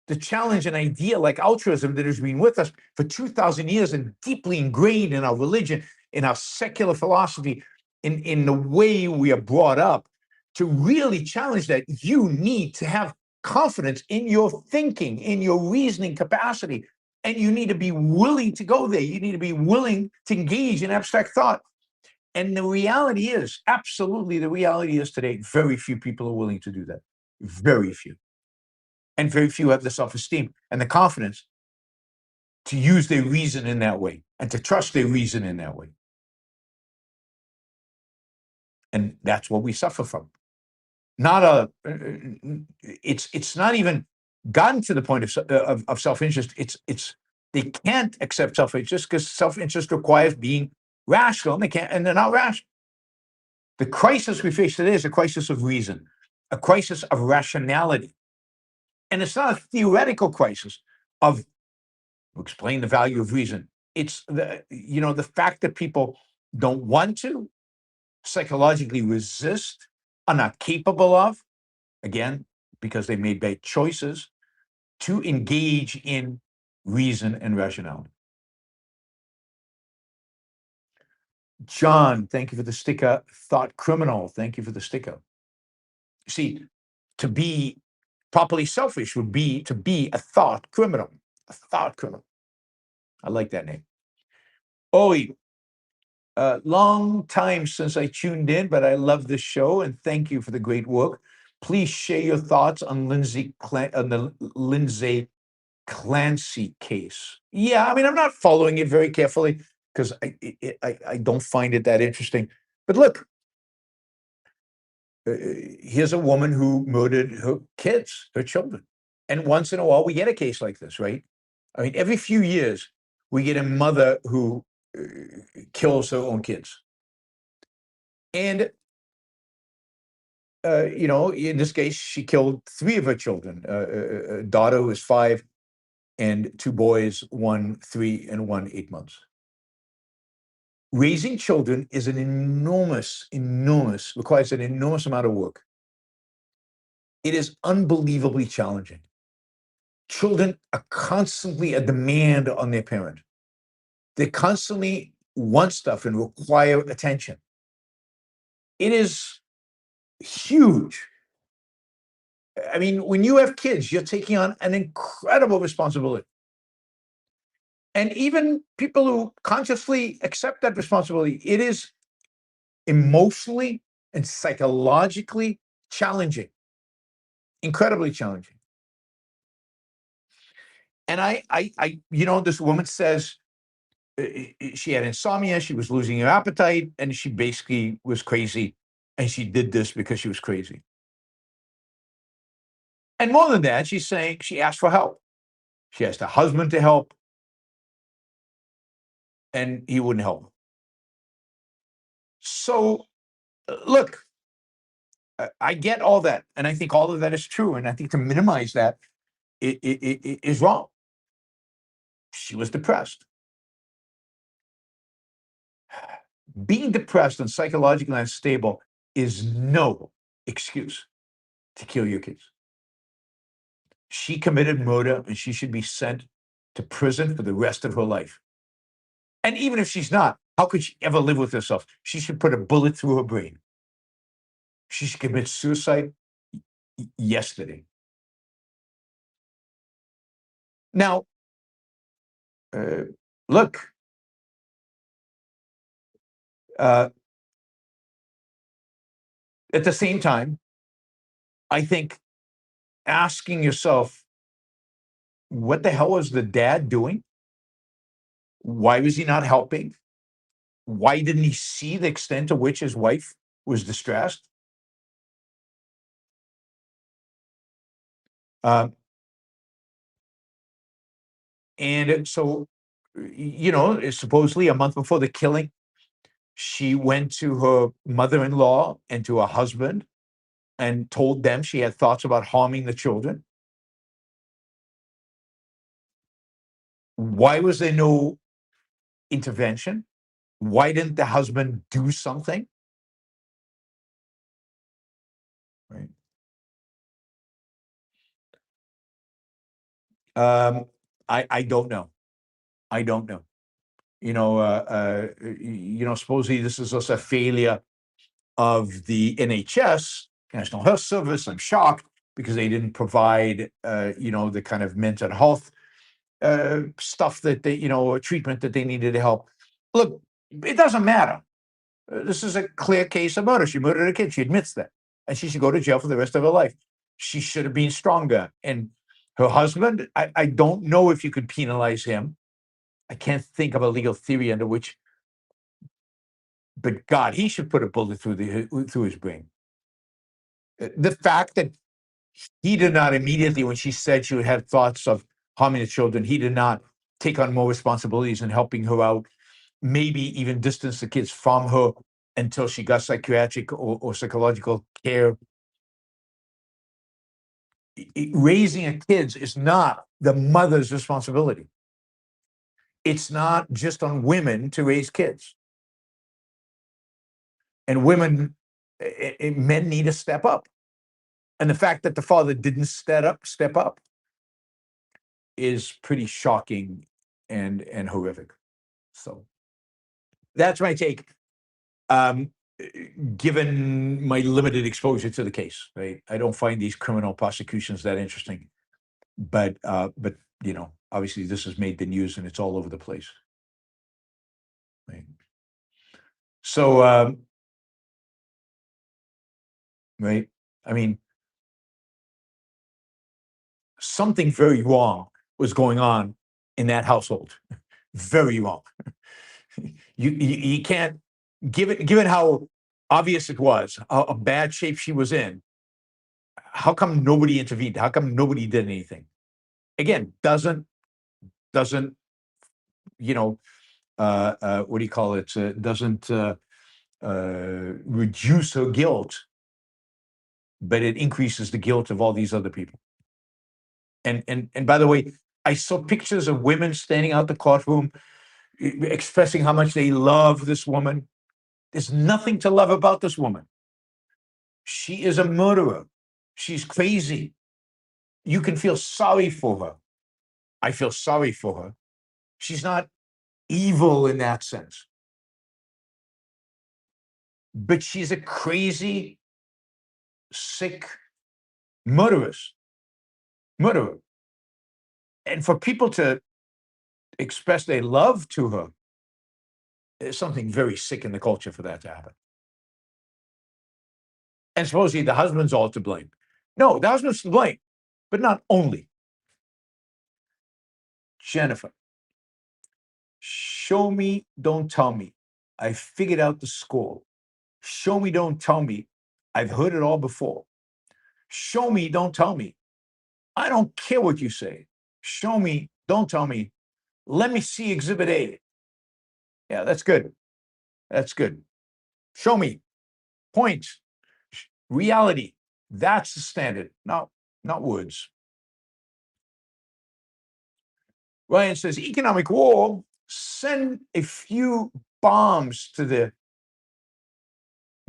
to challenge an idea like altruism that has been with us for 2,000 years and deeply ingrained in our religion, in our secular philosophy, in the way we are brought up, to really challenge that, you need to have confidence in your thinking, in your reasoning capacity, and you need to be willing to go there. You need to be willing to engage in abstract thought. And the reality is, absolutely, the reality is today, very few people are willing to do that. Very few. And very few have the self-esteem and the confidence to use their reason in that way and to trust their reason in that way. And that's what we suffer from. It's not even gotten to the point of self-interest. They can't accept self-interest because self-interest requires being rational, and they're not rational. The crisis we face today is a crisis of reason, a crisis of rationality. And it's not a theoretical crisis of explain the value of reason. It's the fact that people don't want to, psychologically resist, are not capable of, again, because they made bad choices, to engage in reason and rationality. John, thank you for the sticker. Thought criminal, thank you for the sticker. See, to be properly selfish would be to be a thought criminal. A thought criminal. I like that name. Oi, long time since I tuned in, but I love this show and thank you for the great work. Please share your thoughts on the Lindsay Clancy case. Yeah, I mean, I'm not following it very carefully because I don't find it that interesting. But look, here's a woman who murdered her kids, her children. And once in a while, we get a case like this, right? I mean, every few years, we get a mother who kills her own kids. And, in this case, she killed 3 of her children, a daughter who was 5 and 2 boys, 1 3 and 1 8 months. Raising children is an requires an enormous amount of work. It is unbelievably challenging. Children are constantly a demand on their parent. They constantly want stuff and require attention. It is huge. I mean, when you have kids, you're taking on an incredible responsibility. And even people who consciously accept that responsibility, it is emotionally and psychologically challenging, incredibly challenging. And this woman says she had insomnia, she was losing her appetite, and she basically was crazy. And she did this because she was crazy. And more than that, she's saying she asked for help. She asked her husband to help, and he wouldn't help her. So, look, I get all that, and I think all of that is true, and I think to minimize that it is wrong. She was depressed. Being depressed and psychologically unstable is no excuse to kill your kids. She committed murder, and she should be sent to prison for the rest of her life. And even if she's not, how could she ever live with herself? She should put a bullet through her brain. She committed suicide yesterday. Now, look, at the same time, I think asking yourself, what the hell was the dad doing? Why was he not helping? Why didn't he see the extent to which his wife was distressed? And so, supposedly a month before the killing, she went to her mother-in-law and to her husband and told them she had thoughts about harming the children. Why was there no intervention? Why didn't the husband do something? Right. I don't know. I don't know. Supposedly this is also a failure of the NHS, National Health Service. I'm shocked because they didn't provide, the kind of mental health stuff that they, treatment that they needed to help. Look, it doesn't matter. This is a clear case of murder. She murdered a kid. She admits that. And she should go to jail for the rest of her life. She should have been stronger. And her husband, I don't know if you could penalize him. I can't think of a legal theory under which, but God, he should put a bullet through his brain. The fact that he did not immediately, when she said she had thoughts of harming the children, he did not take on more responsibilities in helping her out, maybe even distance the kids from her until she got psychiatric or psychological care. Raising a kids is not the mother's responsibility. It's not just on women to raise kids. And men need to step up. And the fact that the father didn't step up is pretty shocking and horrific. So that's my take. Given my limited exposure to the case, right? I don't find these criminal prosecutions that interesting. But obviously this has made the news and it's all over the place. Right. So right. I mean, something very wrong was going on in that household. Very wrong. You can't, given how obvious it was, how bad shape she was in. How come nobody intervened? How come nobody did anything? Again, doesn't what do you call it? Doesn't reduce her guilt, but it increases the guilt of all these other people. And by the way, I saw pictures of women standing out the courtroom expressing how much they love this woman. There's nothing to love about this woman. She is a murderer. She's crazy. You can feel sorry for her. I feel sorry for her. She's not evil in that sense. But she's a crazy, sick murderer. And for people to express their love to her, there's something very sick in the culture for that to happen. And supposedly the husband's all to blame. No, the husband's to blame, but not only. Jennifer, show me, don't tell me. I figured out the score. Show me, don't tell me. I've heard it all before. Show me, don't tell me. I don't care what you say. Show me, don't tell me. Let me see Exhibit A. Yeah, that's good. That's good. Show me. Points. Reality. That's the standard, not words. Ryan says, economic war, send a few bombs to the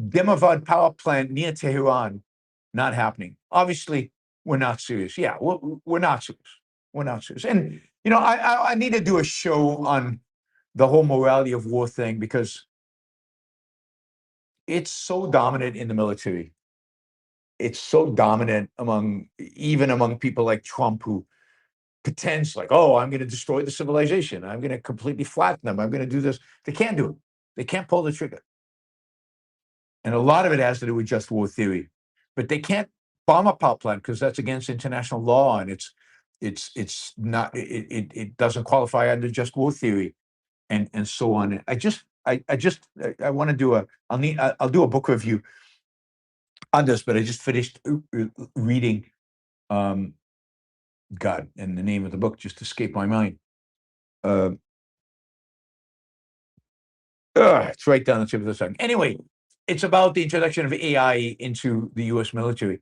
Demavad power plant near Tehran. Not happening. Obviously, we're not serious. Yeah, we're not serious. We're not serious. And, I need to do a show on the whole morality of war thing because it's so dominant in the military. it's so dominant even among people like Trump, who pretends like, oh, I'm going to destroy the civilization. I'm going to completely flatten them. I'm going to do this. They can't do it. They can't pull the trigger. And a lot of it has to do with just war theory, but they can't bomb a power plant because that's against international law, and it's not, it doesn't qualify under just war theory, and so on. I want to do I'll do a book review on this, but I just finished reading, God, and the name of the book just escaped my mind. It's right down the tip of the tongue. Anyway, it's about the introduction of AI into the U.S. military.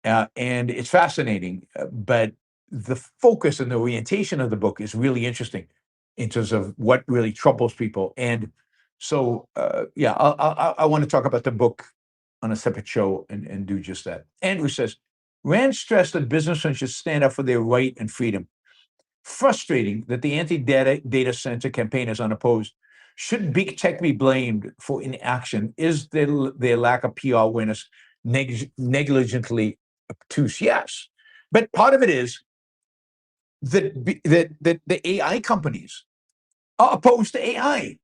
And it's fascinating, but the focus and the orientation of the book is really interesting in terms of what really troubles people. And so, I want to talk about the book on a separate show and do just that. Andrew says, Rand stressed that businessmen should stand up for their right and freedom. Frustrating that the anti-data center campaign is unopposed. Should big tech be blamed for inaction? Is their lack of PR awareness negligently obtuse? Yes, but part of it is that the AI companies are opposed to AI.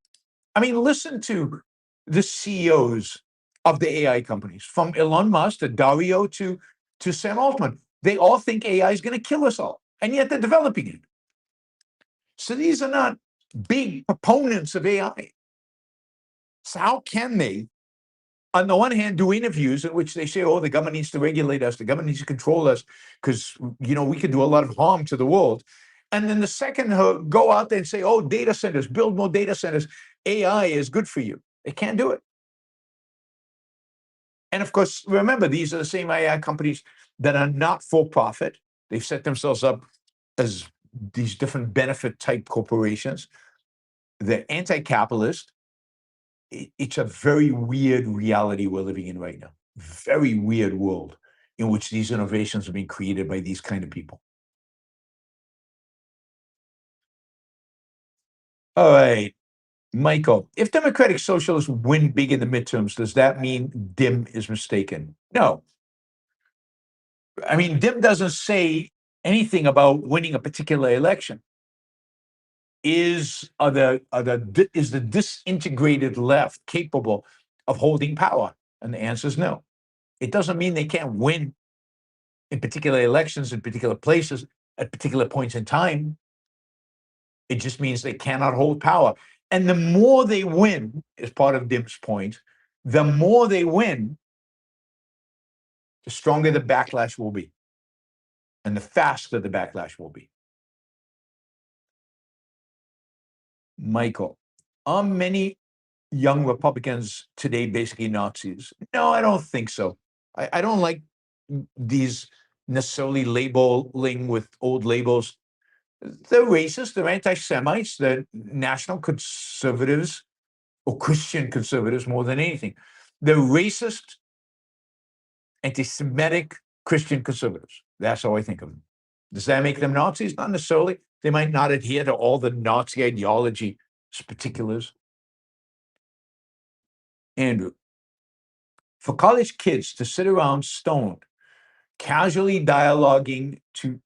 I mean, listen to the CEOs of the AI companies, from Elon Musk to Dario to Sam Altman. They all think AI is going to kill us all, and yet they're developing it. So these are not big proponents of AI. So how can they, on the one hand, do interviews in which they say, oh, the government needs to regulate us, the government needs to control us, because, we could do a lot of harm to the world. And then the second, go out there and say, oh, data centers, build more data centers. AI is good for you. They can't do it. And of course, remember, these are the same AI companies that are not for profit. They've set themselves up as these different benefit type corporations. They're anti-capitalist. It's a very weird reality we're living in right now. Very weird world in which these innovations are being created by these kind of people. All right, Michael, if Democratic Socialists win big in the midterms, does that mean Dim is mistaken? No. I mean, Dim doesn't say anything about winning a particular election. Is the disintegrated left capable of holding power? And the answer is no. It doesn't mean they can't win in particular elections in particular places at particular points in time. It just means they cannot hold power. And the more they win, as part of Dim's point, the more they win, the stronger the backlash will be, and the faster the backlash will be. Michael, are many young Republicans today basically Nazis? No, I don't think so. I don't like these necessarily labeling with old labels. They're racist, they're anti-Semites, they're national conservatives or Christian conservatives more than anything. They're racist, anti-Semitic Christian conservatives. That's how I think of them. Does that make them Nazis? Not necessarily. They might not adhere to all the Nazi ideology particulars. Andrew, for college kids to sit around stoned, casually dialoguing to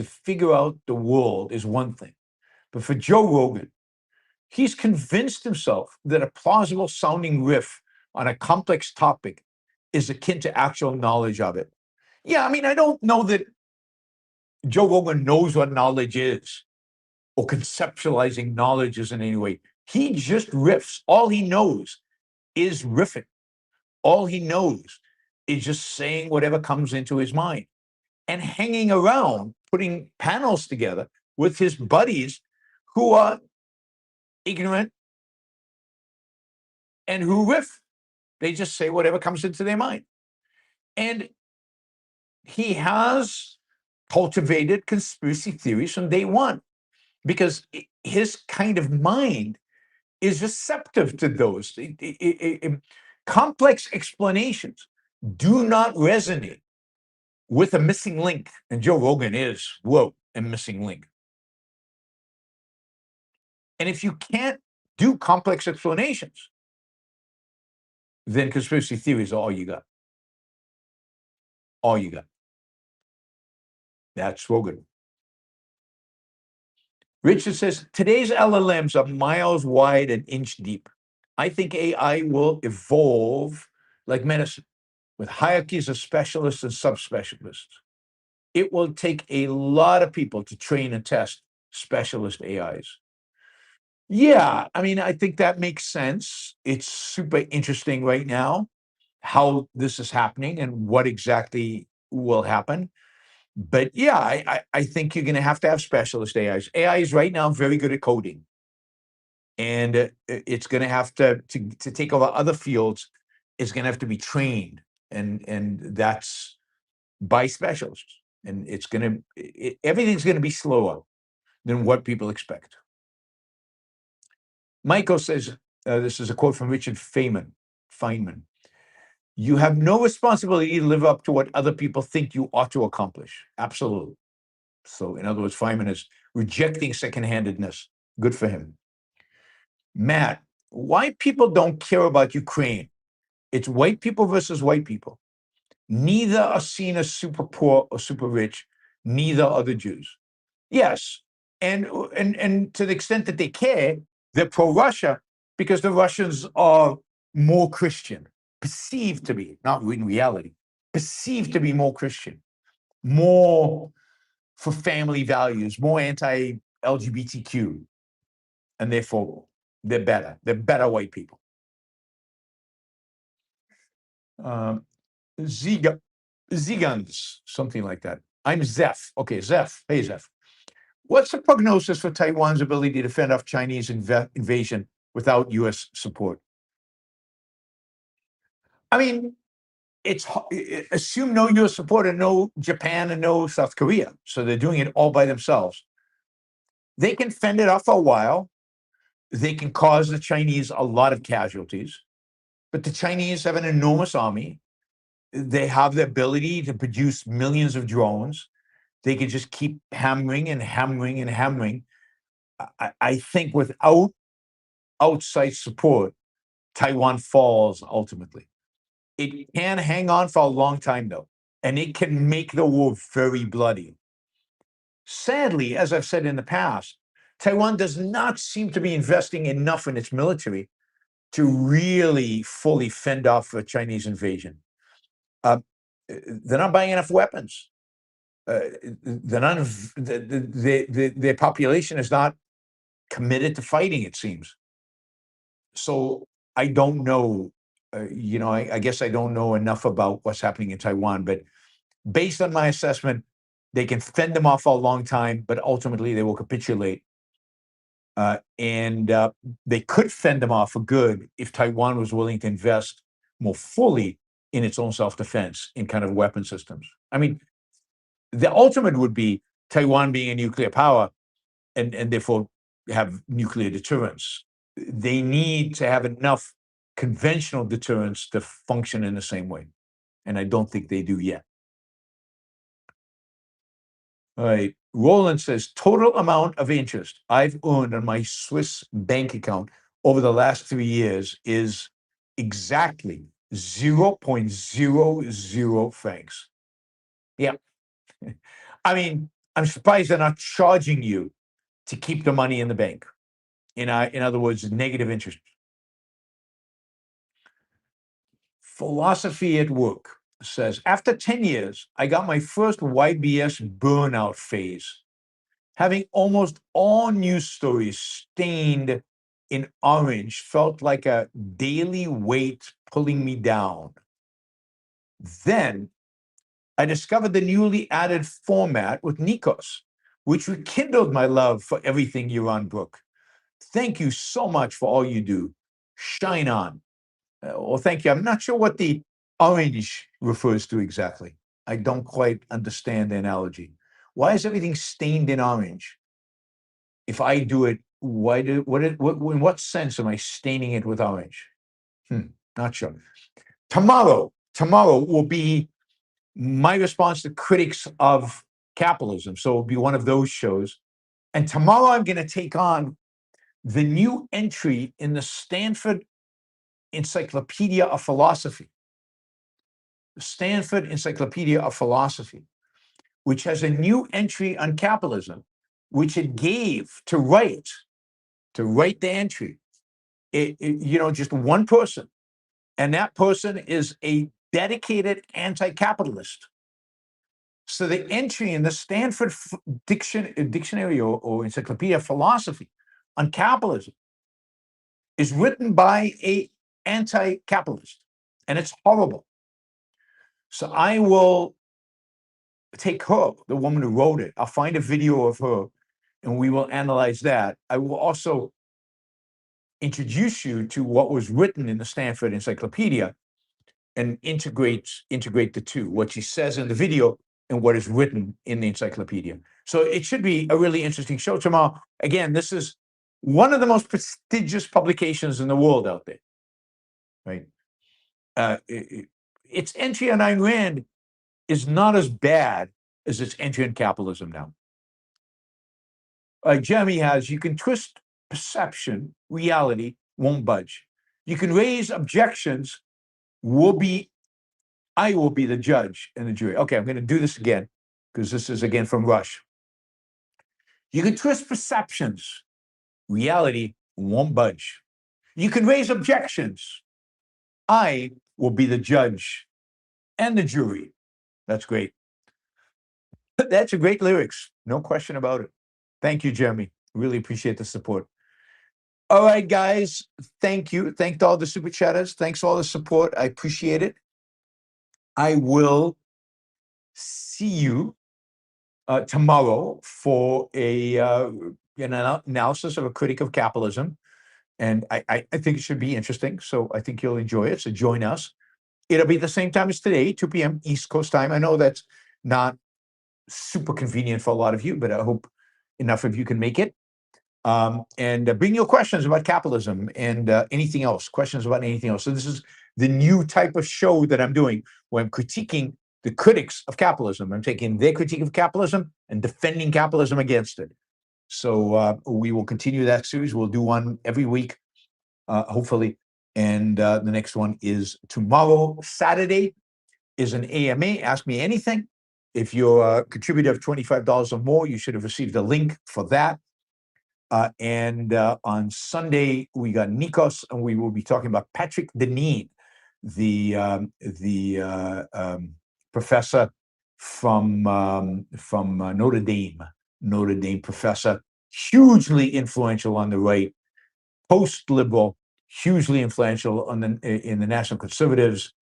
figure out the world is one thing. But for Joe Rogan, he's convinced himself that a plausible sounding riff on a complex topic is akin to actual knowledge of it. Yeah, I mean, I don't know that Joe Rogan knows what knowledge is or conceptualizing knowledge is in any way. He just riffs. All he knows is riffing. All he knows is just saying whatever comes into his mind and hanging around, putting panels together with his buddies who are ignorant and who riff. They just say whatever comes into their mind. And he has cultivated conspiracy theories from day one because his kind of mind is receptive to those. Complex explanations do not resonate with a missing link. And Joe Rogan is, a missing link. And if you can't do complex explanations, then conspiracy theories are all you got. All you got. That's Rogan. Richard says, today's LLMs are miles wide and inch deep. I think AI will evolve like medicine, with hierarchies of specialists and subspecialists. It will take a lot of people to train and test specialist AIs. Yeah, I mean, I think that makes sense. It's super interesting right now how this is happening and what exactly will happen. But yeah, I think you're going to have specialist AIs. AI is right now very good at coding. And it's going to have to take over other fields. It's going to have to be trained. And that's by specialists. And it's going to, everything's going to be slower than what people expect. Michael says, this is a quote from Richard Feynman. You have no responsibility to live up to what other people think you ought to accomplish. Absolutely. So in other words, Feynman is rejecting second-handedness. Good for him. Matt, why people don't care about Ukraine? It's white people versus white people. Neither are seen as super poor or super rich. Neither are the Jews. Yes, and to the extent that they care, they're pro-Russia because the Russians are more Christian, perceived to be, not in reality, perceived to be more Christian, more for family values, more anti-LGBTQ, and therefore they're better. They're better white people. Zigans, something like that. I'm Zeph. Okay, Zeph. Hey, Zeph. What's the prognosis for Taiwan's ability to fend off Chinese invasion without U.S. support? I mean, assume no U.S. support and no Japan and no South Korea. So they're doing it all by themselves. They can fend it off for a while. They can cause the Chinese a lot of casualties. But the Chinese have an enormous army. They have the ability to produce millions of drones. They can just keep hammering and hammering and hammering. I think without outside support, Taiwan falls ultimately. It can hang on for a long time, though, and it can make the war very bloody. Sadly, as I've said in the past, Taiwan does not seem to be investing enough in its military to really fully fend off a Chinese invasion. They're not buying enough weapons. They're not, their population is not committed to fighting, it seems. So I don't know, I guess I don't know enough about what's happening in Taiwan, but based on my assessment, they can fend them off for a long time, but ultimately they will capitulate. And they could fend them off for good if Taiwan was willing to invest more fully in its own self-defense in kind of weapon systems. I mean, the ultimate would be Taiwan being a nuclear power and therefore have nuclear deterrence. They need to have enough conventional deterrence to function in the same way. And I don't think they do yet. All right. Roland says, total amount of interest I've earned on my Swiss bank account over the last 3 years is exactly 0.00 francs. Yeah. I mean, I'm surprised they're not charging you to keep the money in the bank. In other words, negative interest. Philosophy at Work says, after 10 years, I got my first YBS burnout phase. Having almost all news stories stained in orange felt like a daily weight pulling me down. Then I discovered the newly added format with Nikos, which rekindled my love for everything Yaron Brook. Thank you so much for all you do. Shine on. Well, thank you. I'm not sure what the orange refers to exactly. I don't quite understand the analogy. Why is everything stained in orange? If I do it, in what sense am I staining it with orange? Not sure. Tomorrow will be my response to critics of capitalism. So it'll be one of those shows. And tomorrow I'm going to take on the new entry in the Stanford Encyclopedia of Philosophy, the Stanford Encyclopedia of Philosophy, which has a new entry on capitalism, which it gave to write the entry. Just one person, and that person is a dedicated anti-capitalist. So the entry in the Stanford Dictionary or Encyclopedia of Philosophy on capitalism is written by a anti-capitalist, and it's horrible. So I will take her, the woman who wrote it. I'll find a video of her, and we will analyze that. I will also introduce you to what was written in the Stanford Encyclopedia and integrate the two, what she says in the video and what is written in the encyclopedia. So it should be a really interesting show tomorrow. Again, this is one of the most prestigious publications in the world out there, right? Its entry on Ayn Rand is not as bad as its entry in capitalism now. Jeremy has, you can twist perception, reality won't budge. You can raise objections, I will be the judge and the jury. Okay, I'm going to do this again because this is again from Rush. You can twist perceptions, reality won't budge. You can raise objections, I will be the judge and the jury. That's great. That's a great lyrics, no question about it. Thank you, Jeremy. Really appreciate the support. All right, guys, thank you. Thank all the super chatters. Thanks for all the support. I appreciate it. I will see you tomorrow for an analysis of a critic of capitalism. And I think it should be interesting. So I think you'll enjoy it. So join us. It'll be the same time as today, 2 p.m. East Coast time. I know that's not super convenient for a lot of you, but I hope enough of you can make it. And bring your questions about capitalism and anything else, questions about anything else. So this is the new type of show that I'm doing where I'm critiquing the critics of capitalism. I'm taking their critique of capitalism and defending capitalism against it. So we will continue that series. We'll do one every week, hopefully. And the next one is tomorrow. Saturday is an AMA, Ask Me Anything. If you're a contributor of $25 or more, you should have received a link for that. And on Sunday, we got Nikos, and we will be talking about Patrick Deneen, the professor from Notre Dame professor, hugely influential on the right, post-liberal, hugely influential in the National Conservatives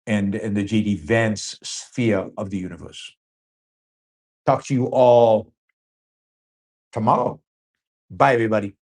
and the J.D. Vance sphere of the universe. Talk to you all tomorrow. Bye, everybody.